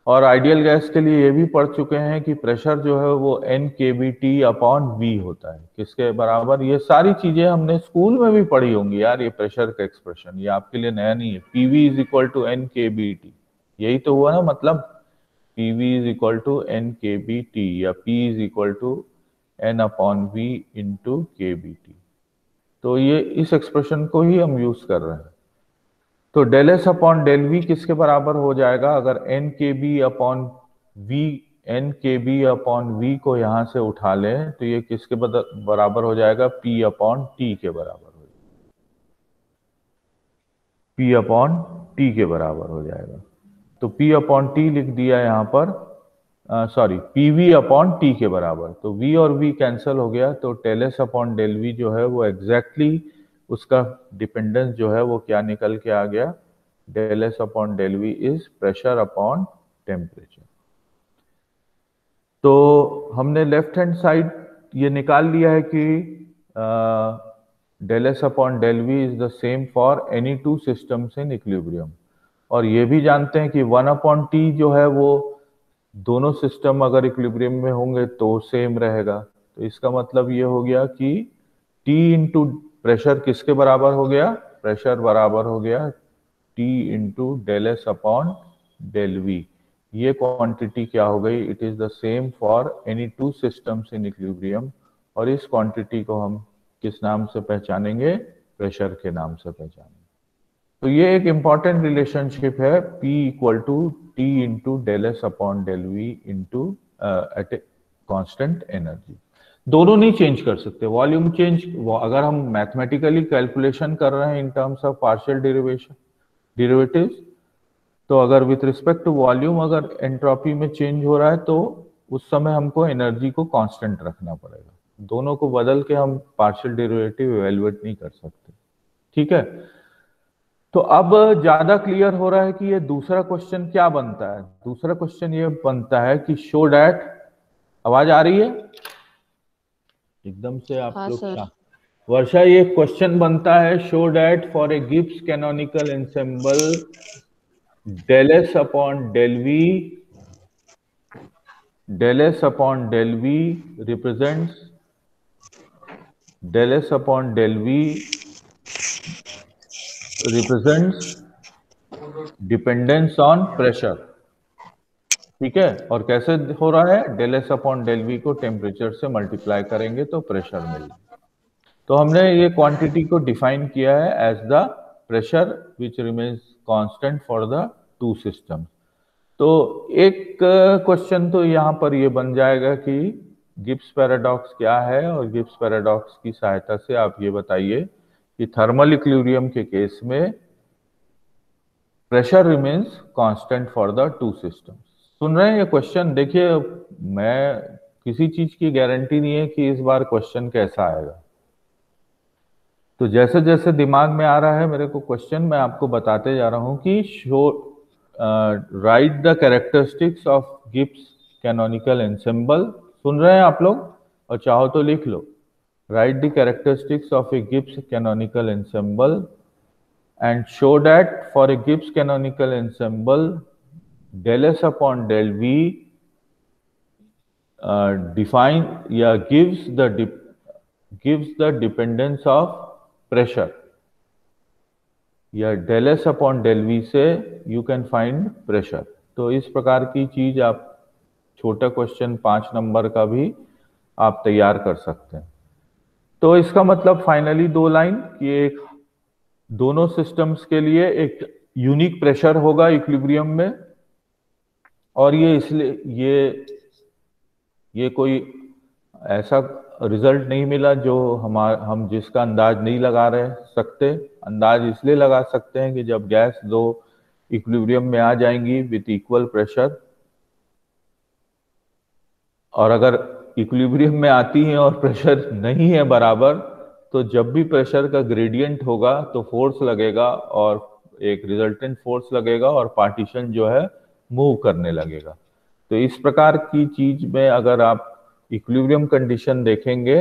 और आइडियल गैस के लिए ये भी पढ़ चुके हैं कि प्रेशर जो है वो N K B T upon we होता है, किसके बराबर। ये सारी चीजें हमने स्कूल में भी पढ़ी होंगी यार, ये प्रेशर का एक्सप्रेशन, ये आपके लिए नया नहीं है। PV is equal to N K B T, यही तो हुआ ना, मतलब PV is equal to N K B T, या P is equal to N upon V into K B T. तो ये इस एक्सप्रेशन को ही हम यूज कर रहे हैं। तो del S upon del V किसके बराबर हो जाएगा, अगर N K B upon we को यहां से उठा लें तो ये किसके बराबर हो जाएगा, P अपॉन टी के बराबर हो जाएगा। P अपॉन टी के बराबर हो जाएगा। तो P अपॉन टी लिख दिया यहाँ पर, सॉरी PV अपॉन टी के बराबर। तो V और V कैंसिल हो गया, तो del S upon del V जो है वो एग्जैक्टली उसका डिपेंडेंस जो है वो क्या निकल के आ गया, del S upon del V is pressure upon temperature. तो हमने लेफ्ट हैंड साइड ये निकाल लिया है कि del S upon del V is the same for any two systems in equilibrium, और ये भी जानते हैं कि 1 upon T जो है वो दोनों सिस्टम अगर इक्विलिब्रियम में होंगे तो सेम रहेगा। तो इसका मतलब ये हो गया कि T इंटू प्रेशर किसके बराबर हो गया, प्रेशर बराबर हो गया T into del S upon del V. ये क्वांटिटी क्या हो गई, it is the same for any two systems in equilibrium, और इस क्वांटिटी को हम किस नाम से पहचानेंगे, प्रेशर के नाम से पहचानेंगे। तो ये एक इंपॉर्टेंट रिलेशनशिप है, P equal to T into del S upon del V into at a constant energy. दोनों नहीं चेंज कर सकते, वॉल्यूम चेंज अगर हम मैथमेटिकली कैलकुलेशन कर रहे हैं in terms of partial derivatives, तो अगर विथ रिस्पेक्ट टू वॉल्यूम अगर एंट्रोपी में चेंज हो रहा है तो उस समय हमको एनर्जी को कांस्टेंट रखना पड़ेगा। दोनों को बदल के हम पार्शियल डेरिवेटिव इवैल्यूएट नहीं कर सकते। ठीक है, तो अब ज्यादा क्लियर हो रहा है कि ये दूसरा क्वेश्चन क्या बनता है। दूसरा क्वेश्चन ये बनता है कि शो डैट, आवाज आ रही है एकदम से आप लोग? वर्षा, ये क्वेश्चन बनता है, show that for a Gibbs canonical ensemble del S upon del V, del S upon del V represents del S upon del V represents dependence on pressure। ठीक है, और कैसे हो रहा है, del S upon del V को temperature से multiply करेंगे तो प्रेशर मिलेगा। तो हमने ये क्वांटिटी को डिफाइन किया है as the pressure which remains constant for the two system. तो एक क्वेश्चन तो यहाँ पर ये बन जाएगा कि गिब्स पैराडॉक्स क्या है, और गिब्स पैराडॉक्स की सहायता से आप ये बताइए कि थर्मल इक्विलिब्रियम के केस में pressure remains constant for the two systems. सुन रहे हैं ये क्वेश्चन? देखिए, मैं किसी चीज की गारंटी नहीं है कि इस बार क्वेश्चन कैसा आएगा, तो जैसे जैसे दिमाग में आ रहा है मेरे को क्वेश्चन, मैं आपको बताते जा रहा हूं कि show write the characteristics of Gibbs canonical ensemble. सुन रहे हैं आप लोग? और चाहो तो लिख लो, write the characteristics of a Gibbs canonical ensemble and show that for a Gibbs canonical ensemble del S upon del V define या gives the dependence of pressure, या del S upon del V से you can find pressure। तो इस प्रकार की चीज आप छोटा क्वेश्चन 5 नंबर का भी आप तैयार कर सकते हैं। तो इसका मतलब फाइनली 2 लाइन कि एक दोनों सिस्टम्स के लिए एक यूनिक प्रेशर होगा इक्विलिब्रियम में, और ये इसलिए ये कोई ऐसा रिजल्ट नहीं मिला जो हम जिसका अंदाज नहीं लगा सकते। अंदाज इसलिए लगा सकते हैं कि जब गैस दो इक्विलिब्रियम में आ जाएंगी विथ इक्वल प्रेशर, और अगर इक्विलिब्रियम में आती हैं और प्रेशर नहीं है बराबर, तो जब भी प्रेशर का ग्रेडियंट होगा तो फोर्स लगेगा, और एक रिजल्टेंट फोर्स लगेगा और पार्टीशन जो है मूव करने लगेगा। तो इस प्रकार की चीज में अगर आप इक्विलिब्रियम कंडीशन देखेंगे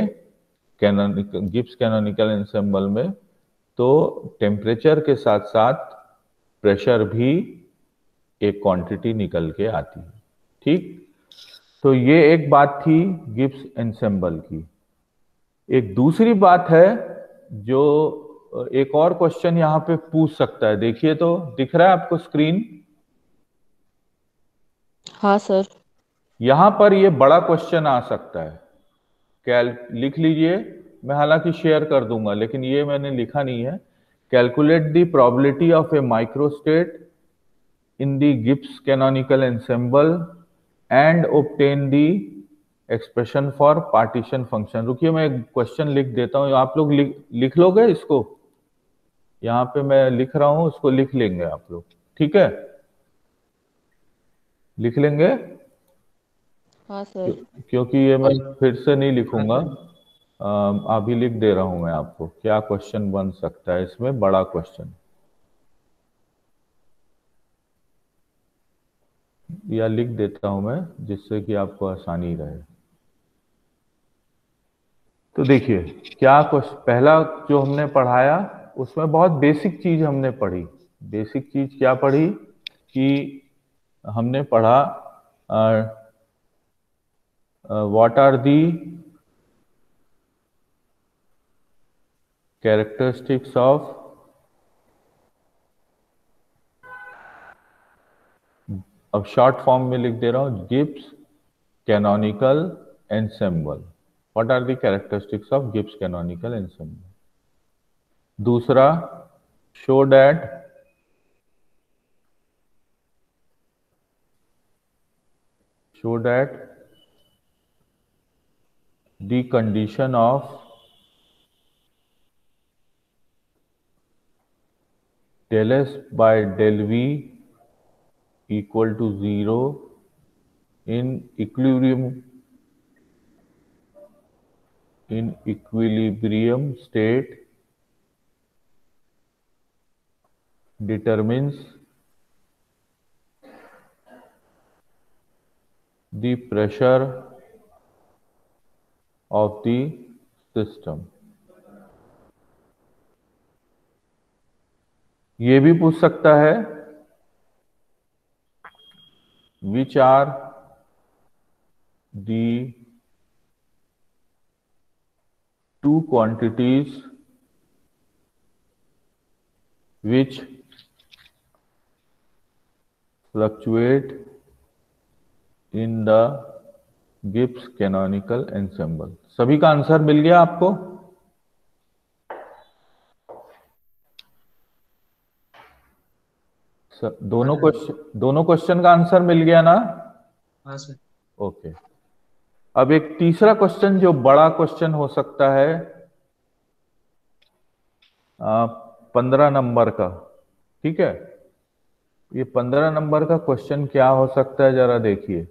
गिब्स कैनोनिकल एंसेंबल में, तो टेम्परेचर के साथ साथ प्रेशर भी एक क्वांटिटी निकल के आती है। ठीक, तो ये एक बात थी गिब्स एंसेंबल की। एक दूसरी बात है जो एक और क्वेश्चन यहाँ पे पूछ सकता है। देखिए, तो दिख रहा है आपको स्क्रीन? हाँ सर। यहां पर ये बड़ा क्वेश्चन आ सकता है, लिख लीजिए, मैं हालांकि शेयर कर दूंगा लेकिन ये मैंने लिखा नहीं है। Calculate the probability of A microstate in the Gibbs canonical ensemble and obtain the expression for partition function. रुकिए, मैं क्वेश्चन लिख देता हूं, आप लोग लिख लोगे इसको? यहाँ पे मैं लिख रहा हूं, उसको लिख लेंगे आप लोग। ठीक है, लिख लेंगे? हाँ सर। क्योंकि ये मैं फिर से नहीं लिखूंगा, अभी लिख दे रहा हूं मैं आपको क्या क्वेश्चन बन सकता है इसमें, बड़ा क्वेश्चन। या लिख देता हूं मैं, जिससे कि आपको आसानी रहे। तो देखिए क्या पहला जो हमने पढ़ाया उसमें बहुत बेसिक चीज हमने पढ़ी। बेसिक चीज क्या पढ़ी कि हमने पढ़ा what are the characteristics of अब शॉर्ट फॉर्म में लिख दे रहा हूं, Gibbs canonical ensemble. What are the characteristics of Gibbs canonical ensemble. दूसरा, show that the condition of del S by del V equal to 0 in equilibrium state determines the pressure of the system। ये भी पूछ सकता है, which are the two quantities which fluctuate in the Gibbs canonical ensemble. सभी का answer मिल गया आपको? दोनों क्वेश्चन का आंसर मिल गया ना? हाँ सर। ओके। अब एक तीसरा क्वेश्चन जो बड़ा क्वेश्चन हो सकता है 15 नंबर का, ठीक है। ये 15 नंबर का क्वेश्चन क्या हो सकता है जरा देखिए।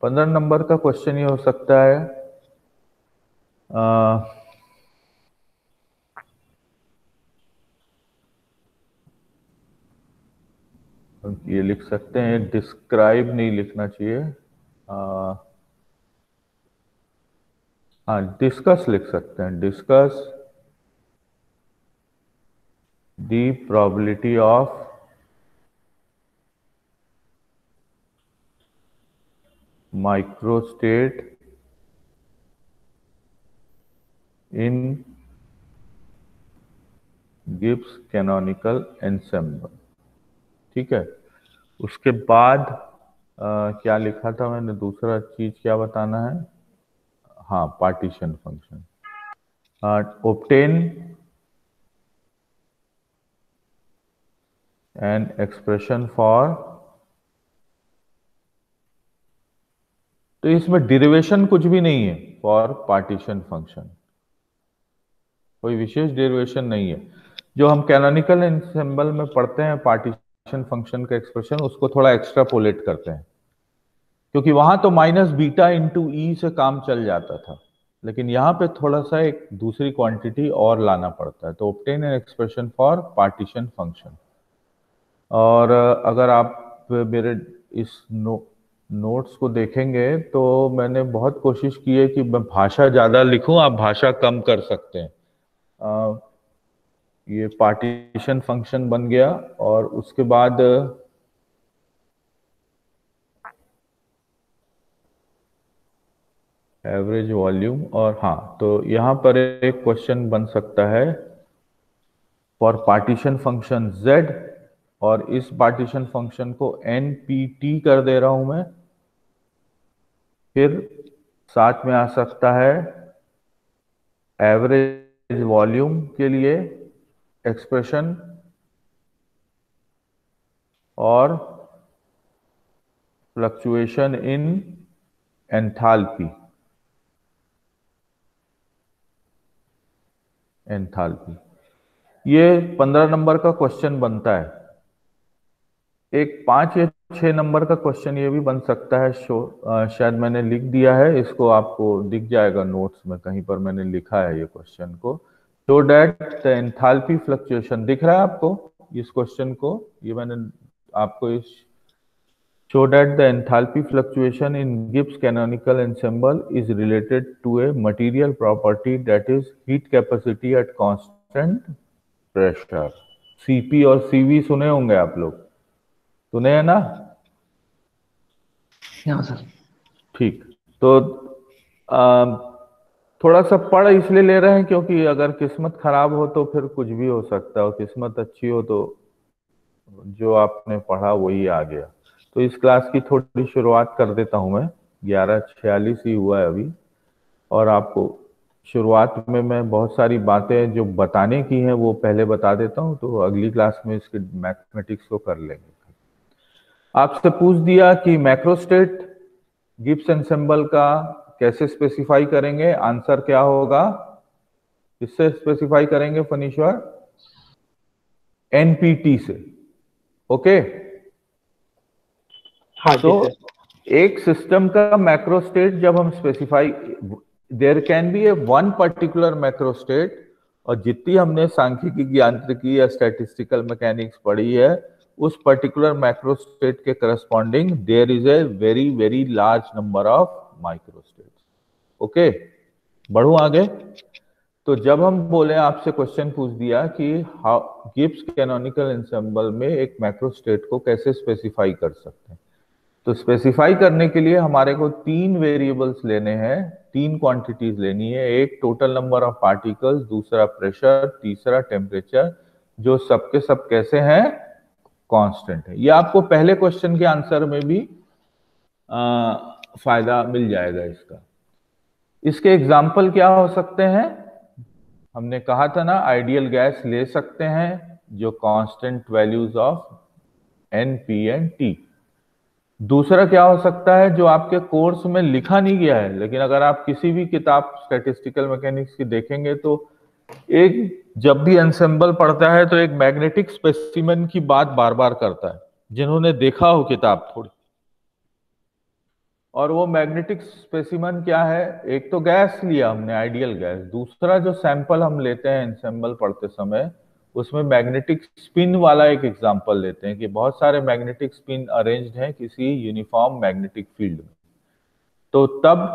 15 नंबर का क्वेश्चन ये हो सकता है ये लिख सकते हैं, डिस्क्राइब नहीं लिखना चाहिए, हाँ डिस्कस लिख सकते हैं। Discuss the probability of microstate in Gibbs canonical ensemble, ठीक है। उसके बाद क्या लिखा था मैंने, दूसरा चीज क्या बताना है, हाँ partition function. Obtain an expression for, तो इसमें डेरिवेशन कुछ भी नहीं है फॉर पार्टीशन फंक्शन, कोई विशेष डेरिवेशन नहीं है। जो हम कैनोनिकल एंसेम्बल में पढ़ते हैं पार्टीशन फंक्शन का एक्सप्रेशन, उसको थोड़ा एक्स्ट्रापोलेट करते हैं, क्योंकि वहां तो माइनस बीटा इंटू ई से काम चल जाता था, लेकिन यहाँ पे थोड़ा सा एक दूसरी क्वांटिटी और लाना पड़ता है। तो obtain an expression for partition function. और अगर आप मेरे इस नोट्स को देखेंगे तो मैंने बहुत कोशिश की है कि मैं भाषा ज्यादा लिखूं, आप भाषा कम कर सकते हैं। ये पार्टीशन फंक्शन बन गया और उसके बाद एवरेज वॉल्यूम, और हाँ तो यहाँ पर एक क्वेश्चन बन सकता है फॉर पार्टीशन फंक्शन z, और इस पार्टीशन फंक्शन को npt कर दे रहा हूं मैं। फिर साथ में आ सकता है एवरेज वॉल्यूम के लिए एक्सप्रेशन और फ्लक्चुएशन इन एंथैल्पी। ये 15 नंबर का क्वेश्चन बनता है। एक 5 या 6 नंबर का क्वेश्चन ये भी बन सकता है, शायद मैंने लिख दिया है इसको, आपको दिख जाएगा नोट्स में कहीं पर मैंने लिखा है ये क्वेश्चन को। Show that the enthalpy fluctuation, दिख रहा है आपको इस क्वेश्चन को, ये मैंने आपको इस show that the enthalpy fluctuation in Gibbs canonical ensemble is related to a material property that is heat capacity at constant pressure. CP और CV सुने होंगे आप लोग, सुने हैं ना? हाँ सर। ठीक, तो थोड़ा सा पढ़ इसलिए ले रहे हैं क्योंकि अगर किस्मत खराब हो तो फिर कुछ भी हो सकता है, और किस्मत अच्छी हो तो जो आपने पढ़ा वही आ गया। तो इस क्लास की थोड़ी शुरुआत कर देता हूं मैं। 11:46 ही हुआ है अभी, और आपको शुरुआत में मैं बहुत सारी बातें जो बताने की हैं वो पहले बता देता हूं, तो अगली क्लास में इसके मैथमेटिक्स को कर लेंगे। आपसे पूछ दिया कि मैक्रोस्टेट गिब्स एंसेंबल का कैसे स्पेसिफाई करेंगे, आंसर क्या होगा? किससे स्पेसिफाई करेंगे फनीश्वर? एनपीटी से। ओके, हाँ जी तो सर। एक सिस्टम का मैक्रोस्टेट जब हम specify, there can be a one particular macrostate, और जितनी हमने सांख्यिकी, यांत्रिकी या स्टैटिस्टिकल मैकेनिक्स पढ़ी है, उस पर्टिकुलर मैक्रोस्टेट के corresponding there is a very very large number of microstates. Okay, बढ़ू आगे। तो जब हम बोले, आपसे क्वेश्चन पूछ दिया कि गिब्स कैनोनिकल एंसेंबल में एक मैक्रोस्टेट को कैसे स्पेसिफाई कर सकते हैं, तो स्पेसिफाई करने के लिए हमारे को 3 वेरिएबल्स लेने हैं, 3 क्वांटिटीज लेनी है। एक टोटल नंबर ऑफ पार्टिकल्स, दूसरा प्रेशर, तीसरा टेम्परेचर, जो सबके सब कैसे हैं? कांस्टेंट है। ये आपको पहले क्वेश्चन के आंसर में भी फायदा मिल जाएगा इसका। इसके एग्जाम्पल क्या हो सकते हैं? हमने कहा था ना, आइडियल गैस ले सकते हैं जो constant values of N, P and T. दूसरा क्या हो सकता है, जो आपके कोर्स में लिखा नहीं गया है, लेकिन अगर आप किसी भी किताब स्टैटिस्टिकल मैकेनिक्स की देखेंगे तो एक, जब भी एंसेंबल पढ़ता है तो एक मैग्नेटिक स्पेसिमेन की बात बार बार करता है, जिन्होंने देखा हो किताब थोड़ी। और वो मैग्नेटिक स्पेसिमेन क्या है? एक तो गैस लिया हमने, आइडियल गैस। दूसरा जो सैंपल हम लेते हैं एंसेंबल पढ़ते समय, उसमें मैग्नेटिक स्पिन वाला एक एग्जांपल लेते हैं कि बहुत सारे मैग्नेटिक स्पिन अरेंज्ड हैं किसी यूनिफॉर्म मैग्नेटिक फील्ड में। तो तब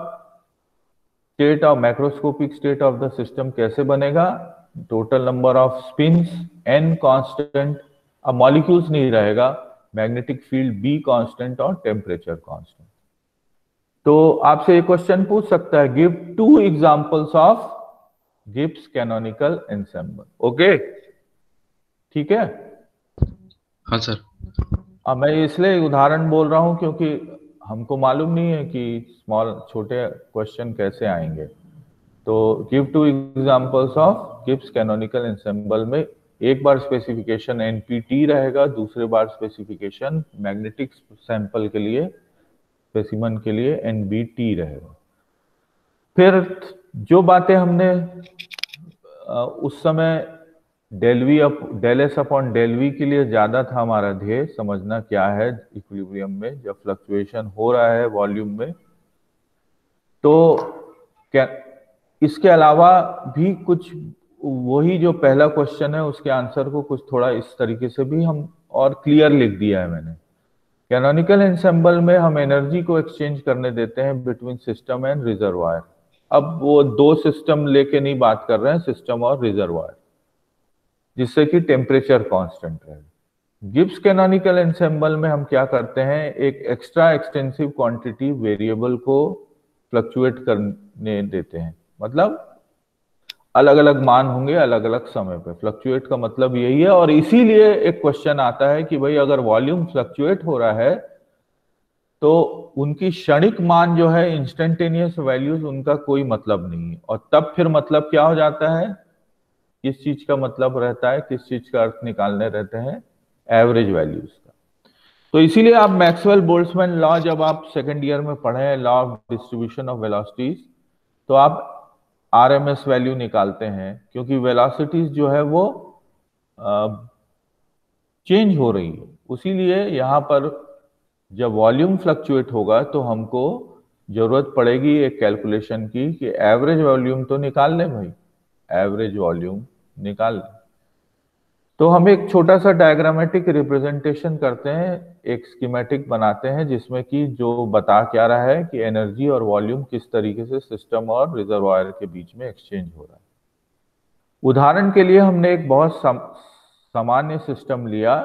state of macroscopic state of the system कैसे बनेगा? Total number of spins N constant, अब मॉलिक्यूल्स नहीं रहेगा, मैग्नेटिक फील्ड बी कांस्टेंट और टेम्परेचर कांस्टेंट। तो आपसे ये क्वेश्चन पूछ सकता है, give 2 examples of Gibbs canonical ensemble. Okay, ठीक है? हाँ सर। अब मैं इसलिए उदाहरण बोल रहा हूं क्योंकि हमको मालूम नहीं है कि स्मॉल छोटे क्वेश्चन कैसे आएंगे। तो give 2 examples of Gibbs canonical ensemble में एक बार स्पेसिफिकेशन एनपीटी रहेगा, दूसरे बार स्पेसिफिकेशन मैग्नेटिक सैंपल के लिए, स्पेसिमन के लिए एनबीटी रहेगा। फिर जो बातें हमने उस समय del S upon del V के लिए ज्यादा था हमारा ध्येय, समझना क्या है इक्विलिब्रियम में जब फ्लक्चुएशन हो रहा है वॉल्यूम में। तो क्या इसके अलावा भी कुछ, वही जो पहला क्वेश्चन है उसके आंसर को कुछ थोड़ा इस तरीके से भी हम और क्लियर लिख दिया है मैंने। कैनोनिकल एंसेंबल में हम एनर्जी को एक्सचेंज करने देते हैं बिटवीन सिस्टम एंड रिजर्वायर। अब वो 2 सिस्टम लेके नहीं बात कर रहे हैं, सिस्टम और रिजर्वायर, जिससे कि टेम्परेचर कांस्टेंट रहे। गिब्स कैनोनिकल एंसेंबल में हम क्या करते हैं, एक एक्स्ट्रा एक्सटेंसिव क्वांटिटी वेरिएबल को फ्लक्चुएट करने देते हैं, मतलब अलग अलग मान होंगे अलग अलग समय पे। फ्लक्चुएट का मतलब यही है, और इसीलिए एक क्वेश्चन आता है कि भाई अगर वॉल्यूम फ्लक्चुएट हो रहा है तो उनकी क्षणिक मान जो है, इंस्टेंटेनियस वैल्यूज, उनका कोई मतलब नहीं है। और तब फिर मतलब क्या हो जाता है, किस चीज का मतलब रहता है, किस चीज का अर्थ निकालने रहते हैं, एवरेज वैल्यूज का। तो इसीलिए आप मैक्सवेल बोल्ट्जमैन लॉ जब आप सेकेंड ईयर में पढ़े हैं, law of distribution of velocities, तो आप आरएमएस वैल्यू निकालते हैं, क्योंकि वेलोसिटीज जो है वो चेंज हो रही है। उसीलिए यहां पर जब वॉल्यूम फ्लक्चुएट होगा तो हमको जरूरत पड़ेगी एक कैलकुलेशन की कि एवरेज वॉल्यूम तो निकाल लें भाई, एवरेज वॉल्यूम निकाल लें। तो हम एक छोटा सा डायग्रामेटिक रिप्रेजेंटेशन करते हैं, एक स्कीमेटिक बनाते हैं जिसमें कि जो बता क्या रहा है कि एनर्जी और वॉल्यूम किस तरीके से सिस्टम और रिजर्वायर के बीच में एक्सचेंज हो रहा है। उदाहरण के लिए हमने एक बहुत सामान्य सिस्टम लिया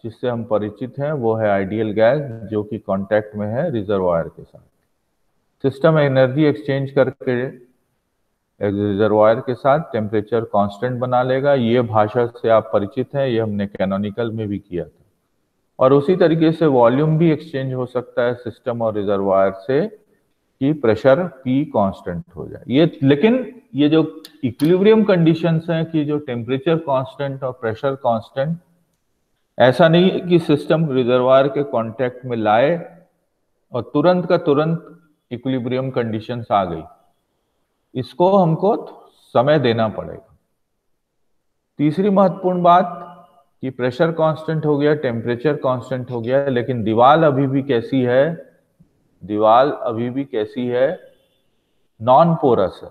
जिससे हम परिचित हैं, वो है आइडियल गैस जो कि कांटेक्ट में है रिजर्वायर के साथ। सिस्टम एनर्जी एक्सचेंज करके रिजर्वायर के साथ टेम्परेचर कांस्टेंट बना लेगा। ये भाषा से आप परिचित हैं, ये हमने कैनोनिकल में भी किया था। और उसी तरीके से वॉल्यूम भी एक्सचेंज हो सकता है सिस्टम और रिजर्वायर से कि प्रेशर P कांस्टेंट हो जाए। ये लेकिन ये जो इक्विलिब्रियम कंडीशंस हैं कि जो टेम्परेचर कांस्टेंट और प्रेशर कांस्टेंट, ऐसा नहीं है कि सिस्टम रिजर्वायर के कांटेक्ट में लाए और तुरंत का तुरंत इक्विलिब्रियम कंडीशंस आ गई। इसको हमको समय देना पड़ेगा। तीसरी महत्वपूर्ण बात कि प्रेशर कांस्टेंट हो गया, टेम्परेचर कांस्टेंट हो गया, लेकिन दीवार अभी भी कैसी है? दीवार अभी भी कैसी है? नॉन पोरस है।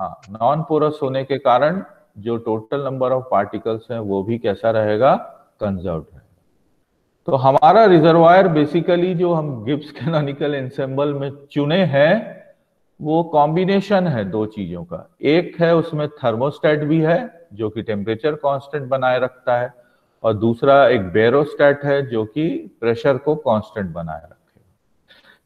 हाँ, नॉन पोरस होने के कारण जो टोटल नंबर ऑफ पार्टिकल्स हैं वो भी कैसा रहेगा? कंजर्व्ड है। तो हमारा रिजर्वायर बेसिकली जो हम गिब्स कैनोनिकल एंसेंबल में चुने हैं वो कॉम्बिनेशन है दो चीजों का। एक है उसमें थर्मोस्टेट भी है जो कि टेम्परेचर कांस्टेंट बनाए रखता है, और दूसरा एक बेरोस्टेट है जो कि प्रेशर को कांस्टेंट बनाए रखेगा।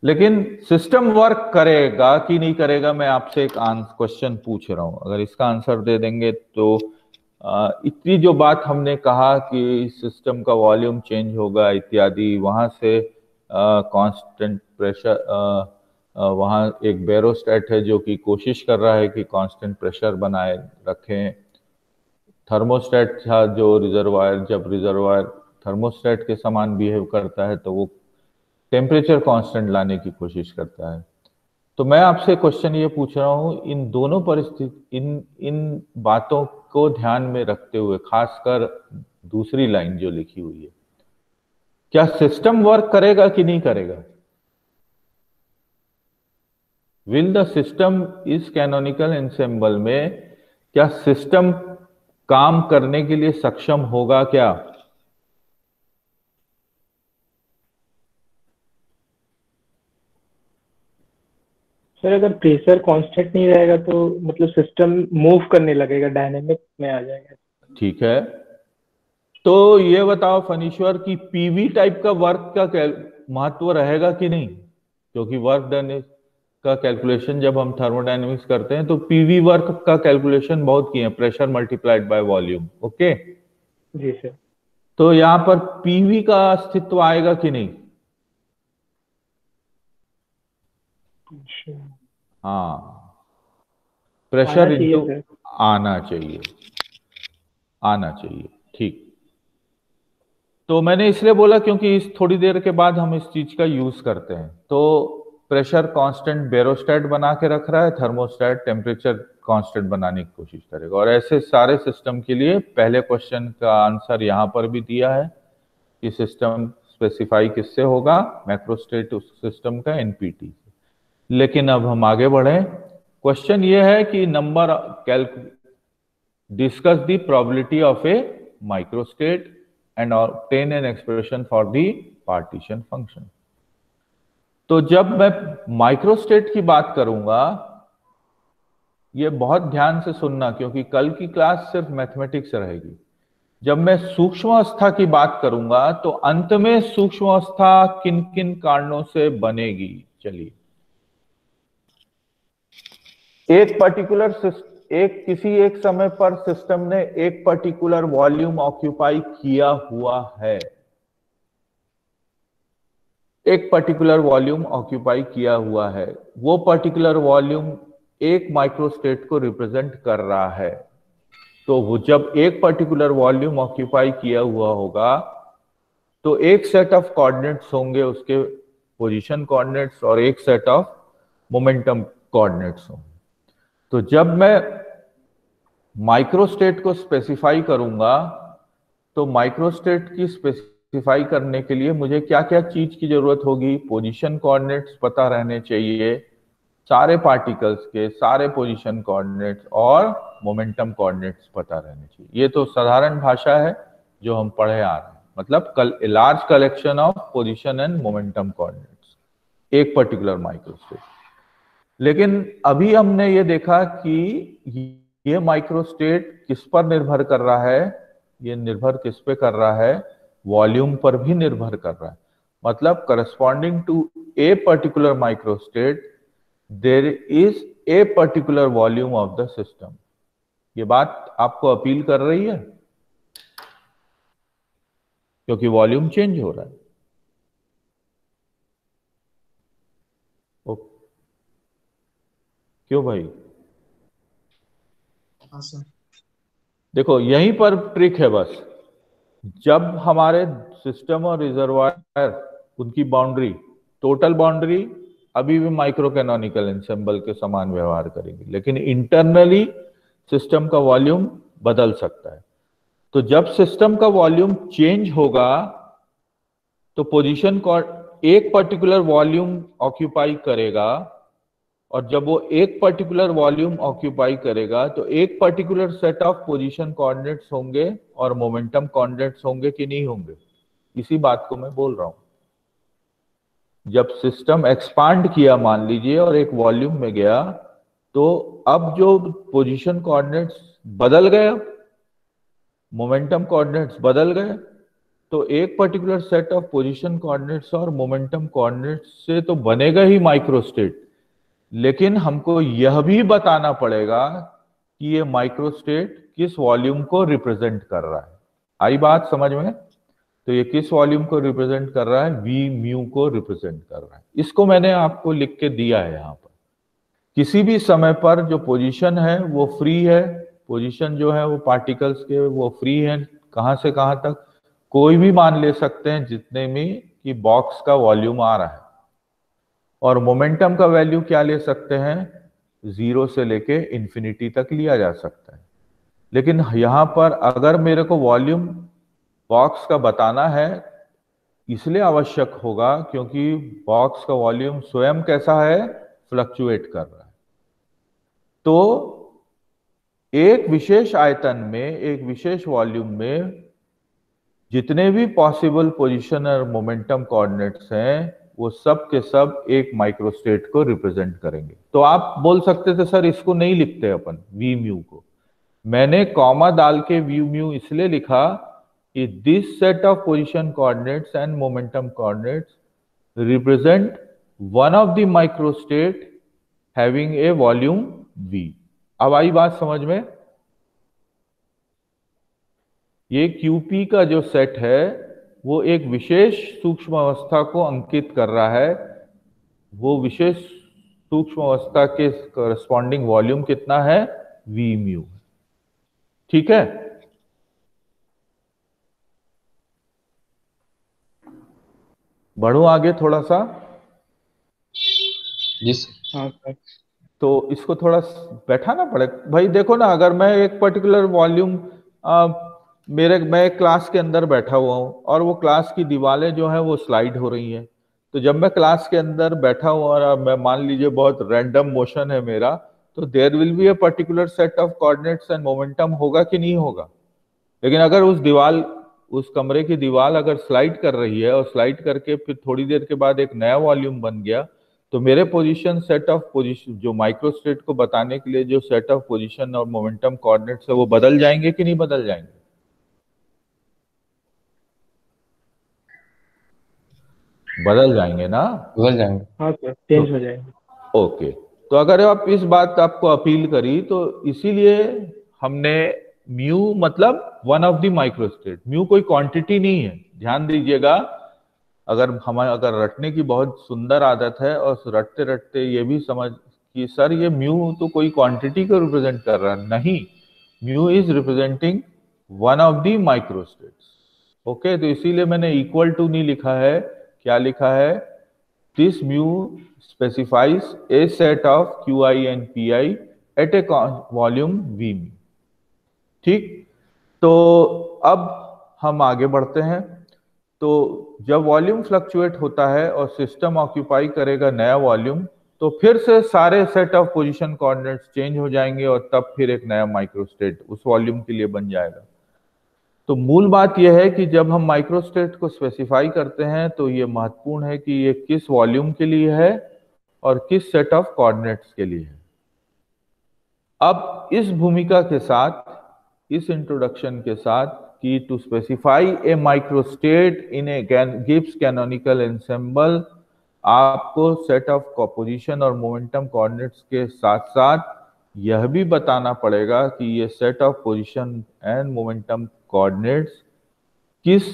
लेकिन सिस्टम वर्क करेगा कि नहीं करेगा, मैं आपसे एक क्वेश्चन पूछ रहा हूं। अगर इसका आंसर दे देंगे तो इतनी जो बात हमने कहा कि सिस्टम का वॉल्यूम चेंज होगा इत्यादि, वहां से कांस्टेंट प्रेशर, वहाँ एक बेरोस्टेट है जो कि कोशिश कर रहा है कि कांस्टेंट प्रेशर बनाए रखें। थर्मोस्टेट था जो रिजर्वायर, जब रिजर्वायर थर्मोस्टेट के समान बिहेव करता है तो वो टेम्परेचर कांस्टेंट लाने की कोशिश करता है। तो मैं आपसे क्वेश्चन ये पूछ रहा हूँ, इन दोनों परिस्थिति, इन बातों को ध्यान में रखते हुए, खासकर दूसरी लाइन जो लिखी हुई है, क्या सिस्टम वर्क करेगा कि नहीं करेगा? विल द सिस्टम इस कैनोनिकल एंसेंबल में क्या सिस्टम काम करने के लिए सक्षम होगा क्या? सर अगर प्रेशर कांस्टेंट नहीं रहेगा तो मतलब सिस्टम मूव करने लगेगा, डायनेमिक में आ जाएगा। ठीक है, तो ये बताओ फनीश्वर की पीवी टाइप का वर्क का महत्व रहेगा कि नहीं? क्योंकि वर्क डन का कैलकुलेशन जब हम थर्मोडायनेमिक्स करते हैं तो पीवी वर्क का कैलकुलेशन बहुत किए, pressure multiplied by volume. Okay जी सर। तो यहां पर पीवी का अस्तित्व आएगा कि नहीं? हाँ, प्रेशर इनटू आना चाहिए, आना चाहिए। ठीक, तो मैंने इसलिए बोला क्योंकि इस थोड़ी देर के बाद हम इस चीज का यूज करते हैं। तो प्रेशर कांस्टेंट बेरोस्टेट बना के रख रहा है, थर्मोस्टेट टेम्परेचर कांस्टेंट बनाने की कोशिश करेगा। और ऐसे सारे सिस्टम के लिए पहले क्वेश्चन का आंसर यहाँ पर भी दिया है कि सिस्टम स्पेसिफाई किससे होगा? मैक्रोस्टेट सिस्टम का एनपीटी। लेकिन अब हम आगे बढ़े। क्वेश्चन ये है कि number discuss the probability of A microstate and obtain an expression for the partition function. तो जब मैं माइक्रोस्टेट की बात करूंगा, ये बहुत ध्यान से सुनना क्योंकि कल की क्लास सिर्फ मैथमेटिक्स रहेगी। जब मैं सूक्ष्मावस्था की बात करूंगा तो अंत में सूक्ष्मावस्था किन किन कारणों से बनेगी? चलिए, किसी एक समय पर सिस्टम ने एक पर्टिकुलर वॉल्यूम ऑक्यूपाई किया हुआ है, एक पर्टिकुलर वॉल्यूम ऑक्यूपाई किया हुआ है। वो पर्टिकुलर वॉल्यूम एक माइक्रोस्टेट को रिप्रेजेंट कर रहा है। तो वो जब एक पर्टिकुलर वॉल्यूम ऑक्यूपाई किया हुआ होगा तो एक सेट ऑफ कोऑर्डिनेट्स होंगे, उसके पोजीशन कोऑर्डिनेट्स, और एक सेट ऑफ मोमेंटम कोऑर्डिनेट्स होंगे। तो जब मैं माइक्रोस्टेट को स्पेसिफाई करूंगा तो माइक्रोस्टेट की स्पेसिफाई करने के लिए मुझे क्या क्या चीज की जरूरत होगी? पोजीशन कोऑर्डिनेट्स पता रहने चाहिए, सारे पार्टिकल्स के सारे पोजीशन कोऑर्डिनेट्स और मोमेंटम कोऑर्डिनेट्स पता रहने चाहिए। ये तो साधारण भाषा है जो हम पढ़े आ रहे हैं, मतलब large collection of position and momentum coordinates एक पर्टिकुलर माइक्रोस्टेट। लेकिन अभी हमने ये देखा कि ये माइक्रोस्टेट किस पर निर्भर कर रहा है, ये निर्भर किस पे कर रहा है, वॉल्यूम पर भी निर्भर कर रहा है। मतलब corresponding to a particular microstate there is a particular volume of the system. ये बात आपको अपील कर रही है क्योंकि वॉल्यूम चेंज हो रहा है। क्यों भाई? हाँ सर। देखो यहीं पर ट्रिक है बस। जब हमारे सिस्टम और रिजर्वायर उनकी बाउंड्री, टोटल बाउंड्री अभी भी माइक्रो कैनोनिकल एंसेंबल के समान व्यवहार करेंगे, लेकिन इंटरनली सिस्टम का वॉल्यूम बदल सकता है। तो जब सिस्टम का वॉल्यूम चेंज होगा तो पोजीशन एक पर्टिकुलर वॉल्यूम ऑक्यूपाई करेगा, और जब वो एक पर्टिकुलर वॉल्यूम ऑक्यूपाई करेगा तो एक particular set of position coordinates होंगे और मोमेंटम कोऑर्डिनेट्स होंगे कि नहीं होंगे। इसी बात को मैं बोल रहा हूं। जब सिस्टम एक्सपांड किया मान लीजिए और एक वॉल्यूम में गया, तो अब जो पोजीशन कोऑर्डिनेट्स बदल गए, मोमेंटम कोऑर्डिनेट्स बदल गए, तो एक particular set of position coordinates और मोमेंटम कोऑर्डिनेट्स से तो बनेगा ही माइक्रोस्टेट, लेकिन हमको यह भी बताना पड़ेगा कि ये माइक्रोस्टेट किस वॉल्यूम को रिप्रेजेंट कर रहा है। आई बात समझ में? तो ये किस वॉल्यूम को रिप्रेजेंट कर रहा है? वी म्यू को रिप्रेजेंट कर रहा है। इसको मैंने आपको लिख के दिया है यहाँ पर। किसी भी समय पर जो पोजीशन है वो फ्री है, पोजीशन जो है वो पार्टिकल्स के वो फ्री है, कहां से कहां तक कोई भी मान ले सकते हैं जितने में कि बॉक्स का वॉल्यूम आ रहा है। और मोमेंटम का वैल्यू क्या ले सकते हैं? 0 से लेके इंफिनिटी तक लिया जा सकता है। लेकिन यहां पर अगर मेरे को वॉल्यूम बॉक्स का बताना है, इसलिए आवश्यक होगा क्योंकि बॉक्स का वॉल्यूम स्वयं कैसा है? फ्लक्चुएट कर रहा है। तो एक विशेष आयतन में, एक विशेष वॉल्यूम में जितने भी पॉसिबल पोजीशन और मोमेंटम कोऑर्डिनेट्स हैं वो सब के सब एक माइक्रोस्टेट को रिप्रेजेंट करेंगे। तो आप बोल सकते थे सर इसको नहीं लिखते अपन वी म्यू को। मैंने कॉमा डाल के वी म्यू इसलिए लिखा कि this set of position coordinates and momentum coordinates represent one of the microstate having a volume we. अब आई बात समझ में? ये QP का जो सेट है वो एक विशेष सूक्ष्म अवस्था को अंकित कर रहा है। वो विशेष सूक्ष्म अवस्था के करस्पॉन्डिंग वॉल्यूम कितना है? V mu. ठीक है? बढ़ो आगे थोड़ा सा। जी सर। हाँ सर। तो इसको थोड़ा बैठाना पड़ेगा भाई। देखो ना, अगर मैं एक पर्टिकुलर वॉल्यूम मैं क्लास के अंदर बैठा हुआ हूं और वो क्लास की दीवारें जो है वो स्लाइड हो रही हैं, तो जब मैं क्लास के अंदर बैठा हुआ और मैं मान लीजिए बहुत रैंडम मोशन है मेरा, तो there will be a particular set of coordinates and momentum होगा कि नहीं होगा? लेकिन अगर उस कमरे की दीवार अगर स्लाइड कर रही है और स्लाइड करके फिर थोड़ी देर के बाद एक नया वॉल्यूम बन गया, तो मेरे पोजीशन सेट ऑफ पोजीशन जो माइक्रोस्टेट को बताने के लिए जो सेट ऑफ पोजीशन और मोमेंटम कोऑर्डिनेट्स है वो बदल जाएंगे कि नहीं बदल जाएंगे? बदल जाएंगे ना? बदल जाएंगे। हाँ सर, चेंज हो जाएंगे। ओके। तो अगर आप इस बात आपको अपील करी तो इसीलिए हमने म्यू मतलब one of the microstate. Mu कोई क्वांटिटी नहीं है, ध्यान दीजिएगा। अगर रटने की बहुत सुंदर आदत है और रटते रटते ये भी समझ कि सर ये म्यू तो कोई क्वांटिटी को रिप्रेजेंट कर रहा है, नहीं, mu is representing one of the microstates. Okay, तो इसीलिए मैंने इक्वल टू नहीं लिखा है, क्या लिखा है? This mu specifies a set of QI and PI at a volume V mu. ठीक, तो अब हम आगे बढ़ते हैं। तो जब वॉल्यूम फ्लक्चुएट होता है और सिस्टम ऑक्यूपाई करेगा नया वॉल्यूम, तो फिर से सारे set of position coordinates change हो जाएंगे और तब फिर एक नया माइक्रोस्टेट उस वॉल्यूम के लिए बन जाएगा। तो मूल बात यह है कि जब हम माइक्रोस्टेट को स्पेसिफाई करते हैं तो ये महत्वपूर्ण है कि ये किस वॉल्यूम के लिए है और किस सेट ऑफ कोऑर्डिनेट्स के लिए है। अब इस भूमिका के साथ, इस इंट्रोडक्शन के साथ कि to specify a microstate in a Gibbs canonical ensemble, आपको सेट ऑफ पोजीशन और मोमेंटम कोऑर्डिनेट्स के साथ साथ यह भी बताना पड़ेगा कि ये set of position and momentum coordinates किस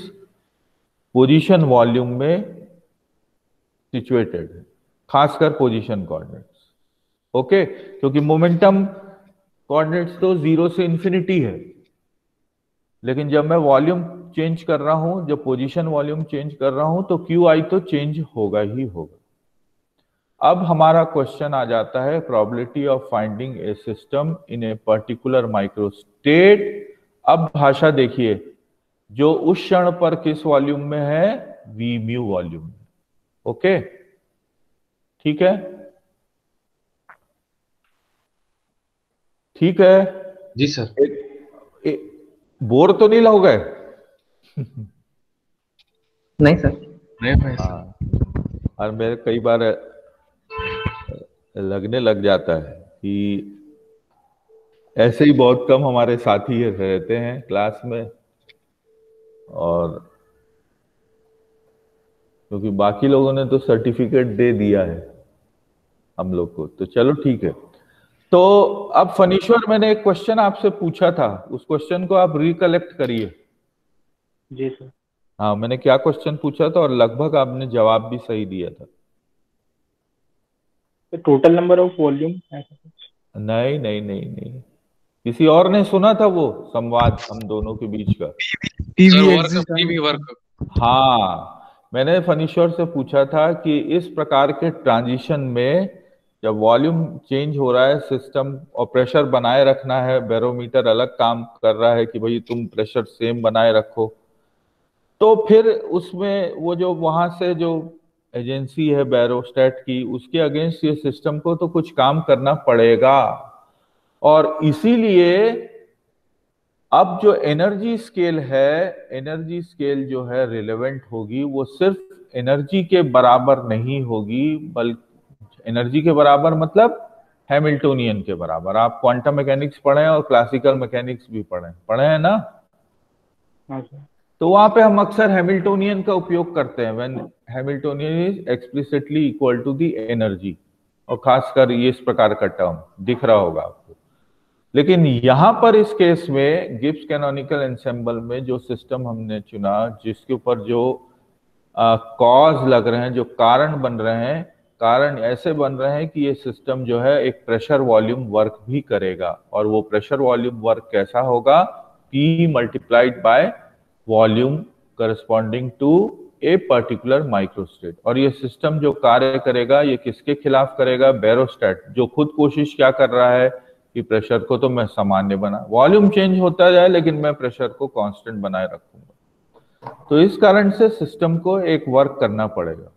पोजीशन वॉल्यूम में सिचुएटेड है, खासकर पोजीशन कोऑर्डिनेट्स। ओके, क्योंकि मोमेंटम कोऑर्डिनेट्स तो 0 से इंफिनिटी है, लेकिन जब मैं वॉल्यूम चेंज कर रहा हूं, जब पोजीशन वॉल्यूम चेंज कर रहा हूं, तो QI तो चेंज होगा ही होगा। अब हमारा क्वेश्चन आ जाता है probability of finding A system in A particular microstate. अब भाषा देखिए, जो उस क्षण पर किस वॉल्यूम में है, V म्यू वॉल्यूम में। ओके, ठीक है, ठीक है जी सर। बोर तो नहीं हो गए? नहीं सर। नहीं भाई सर। हाँ, और मेरे कई बार लगने लग जाता है कि ऐसे ही बहुत कम हमारे साथी रहते हैं क्लास में, और क्योंकि बाकी लोगों ने तो सर्टिफिकेट दे दिया है हम लोग को, तो चलो ठीक है। तो अब फनीश्वर, मैंने एक क्वेश्चन आपसे पूछा था, उस क्वेश्चन को आप रिकलेक्ट करिए। जी सर। हाँ, मैंने क्या क्वेश्चन पूछा था और लगभग आपने जवाब भी सही दिया था। टोटल नंबर ऑफ वॉल्यूम ऐसा कुछ? नहीं नहीं नहीं नहीं, किसी और ने सुना था वो संवाद हम दोनों के बीच का। PV work. हाँ, मैंने फनीश्वर से पूछा था कि इस प्रकार के ट्रांजिशन में जब वॉल्यूम चेंज हो रहा है, सिस्टम और प्रेशर बनाए रखना है, बैरोमीटर अलग काम कर रहा है कि भाई तुम प्रेशर सेम बनाए रखो, तो फिर उसमें वो जो वहां से जो एजेंसी है बैरोस्टैट की, उसके अगेंस्ट ये सिस्टम को तो कुछ काम करना पड़ेगा। और इसीलिए अब जो एनर्जी स्केल है, एनर्जी स्केल जो है रिलेवेंट होगी, वो सिर्फ एनर्जी के बराबर नहीं होगी, बल्कि एनर्जी के बराबर मतलब हैमिल्टोनियन के बराबर। आप क्वांटम मैकेनिक्स पढ़े और क्लासिकल मैकेनिक्स भी पढ़े हैं ना? हाँ सर। तो वहां पे हम अक्सर हैमिल्टोनियन का उपयोग करते हैं, when Hamiltonian is explicitly equal to the energy, और खासकर ये इस प्रकार का टर्म दिख रहा होगा आपको। लेकिन यहां पर इस केस में गिब्स कैनोनिकल एंसेंबल में जो सिस्टम हमने चुना, जिसके ऊपर जो कॉज लग रहे हैं, जो कारण बन रहे हैं, कारण ऐसे बन रहे हैं कि ये सिस्टम जो है एक प्रेशर वॉल्यूम वर्क भी करेगा, और वो प्रेशर वॉल्यूम वर्क कैसा होगा, P multiplied by volume corresponding to a particular microstate. और ये सिस्टम जो कार्य करेगा, ये किसके खिलाफ करेगा? बैरोस्टैट, जो खुद कोशिश क्या कर रहा है कि प्रेशर को तो मैं सामान्य बना, वॉल्यूम चेंज होता जाए लेकिन मैं प्रेशर को कांस्टेंट बनाए रखूंगा। तो इस कारण से सिस्टम को एक वर्क करना पड़ेगा।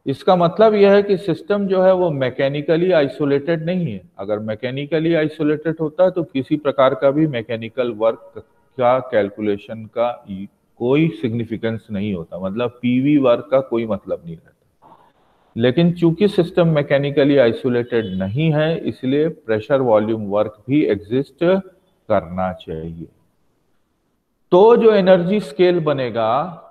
इसका मतलब यह है कि सिस्टम जो है वो मैकेनिकली आइसोलेटेड नहीं है। अगर मैकेनिकली आइसोलेटेड होता तो किसी प्रकार का भी मैकेनिकल वर्क का कैलकुलेशन का कोई सिग्निफिकेंस नहीं होता, मतलब पीवी वर्क का कोई मतलब नहीं रहता। लेकिन चूंकि सिस्टम मैकेनिकली आइसोलेटेड नहीं है, इसलिए प्रेशर वॉल्यूम वर्क भी एग्जिस्ट करना चाहिए। तो जो एनर्जी स्केल बनेगा,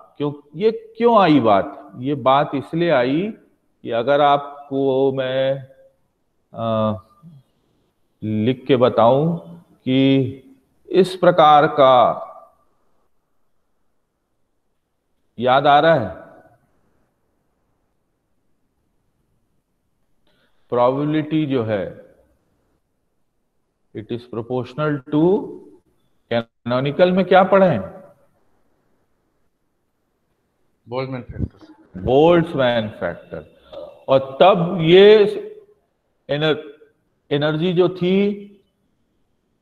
ये क्यों आई बात? ये बात इसलिए आई कि अगर आपको मैं लिख के बताऊं कि इस प्रकार का, याद आ रहा है? प्रोबेबिलिटी जो है, it is proportional to, canonical में क्या पढ़े हैं? Boltzmann factor. Boltzmann factor. और तब ये एनर्जी जो थी,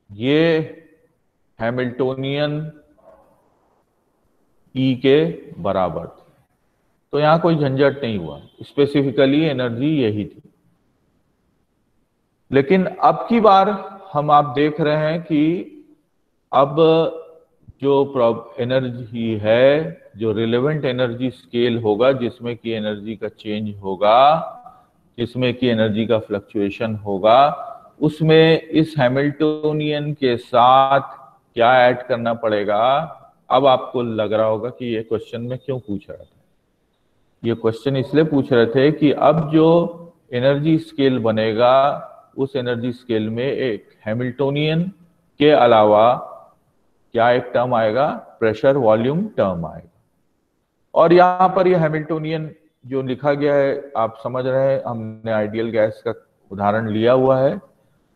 ये हैमिल्टोनियन E के बराबर थी। तो यहां कोई झंझट नहीं हुआ, स्पेसिफिकली एनर्जी यही थी। लेकिन अब की बार हम आप देख रहे हैं कि अब जो एनर्जी है, जो रिलेवेंट एनर्जी स्केल होगा, जिसमें कि एनर्जी का चेंज होगा, जिसमें कि एनर्जी का फ्लक्चुएशन होगा, उसमें इस हैमिल्टोनियन के साथ क्या ऐड करना पड़ेगा। अब आपको लग रहा होगा कि ये क्वेश्चन में क्यों पूछ रहा था। ये क्वेश्चन इसलिए पूछ रहे थे कि अब जो एनर्जी स्केल बनेगा, उस एनर्जी स्केल में एक हैमिल्टोनियन के अलावा क्या एक टर्म आएगा, प्रेशर वॉल्यूम टर्म आएगा। और यहाँ पर यह हैमिल्टोनियन जो लिखा गया है, आप समझ रहे हैं, हमने आइडियल गैस का उदाहरण लिया हुआ है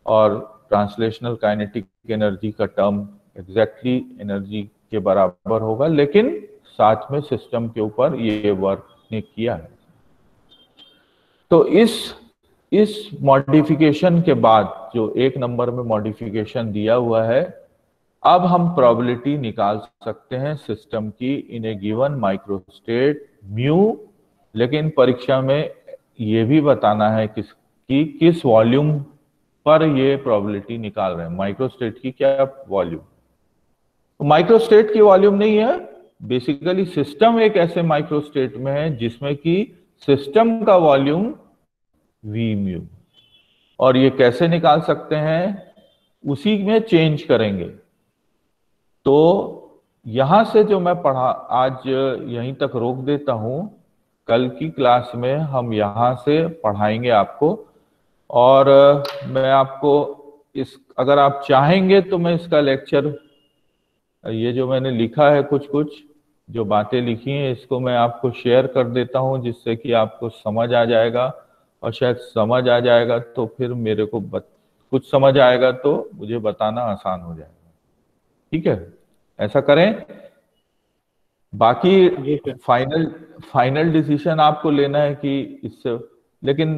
और ट्रांसलेशनल काइनेटिक एनर्जी का टर्म एग्जैक्टली एनर्जी के बराबर होगा, लेकिन साथ में सिस्टम के ऊपर ये वर्क ने किया है। तो इस मॉडिफिकेशन के बाद जो एक नंबर में मॉडिफिकेशन दिया हुआ है, अब हम प्रोबेबिलिटी निकाल सकते हैं सिस्टम की इन ए गिवन माइक्रोस्टेट म्यू। लेकिन परीक्षा में ये भी बताना है कि किस वॉल्यूम पर ये प्रोबेबिलिटी निकाल रहे हैं, माइक्रोस्टेट की क्या वॉल्यूम। तो माइक्रोस्टेट की वॉल्यूम नहीं है, बेसिकली सिस्टम एक ऐसे माइक्रोस्टेट में है जिसमें कि सिस्टम का वॉल्यूम वी म्यू। और ये कैसे निकाल सकते हैं, उसी में चेंज करेंगे। तो यहां से जो मैं पढ़ा आज यहीं तक रोक देता हूं, कल की क्लास में हम यहां से पढ़ाएंगे आपको। और मैं आपको अगर आप चाहेंगे तो मैं इसका लेक्चर, ये जो मैंने लिखा है कुछ जो बातें लिखी हैं, इसको मैं आपको शेयर कर देता हूं, जिससे कि आपको समझ आ जाएगा। और शायद समझ आ जाएगा तो फिर मेरे को कुछ समझ आएगा तो मुझे बताना आसान हो जाएगा। ठीक है, ऐसा करें। बाकी फाइनल डिसीजन आपको लेना है कि इससे, लेकिन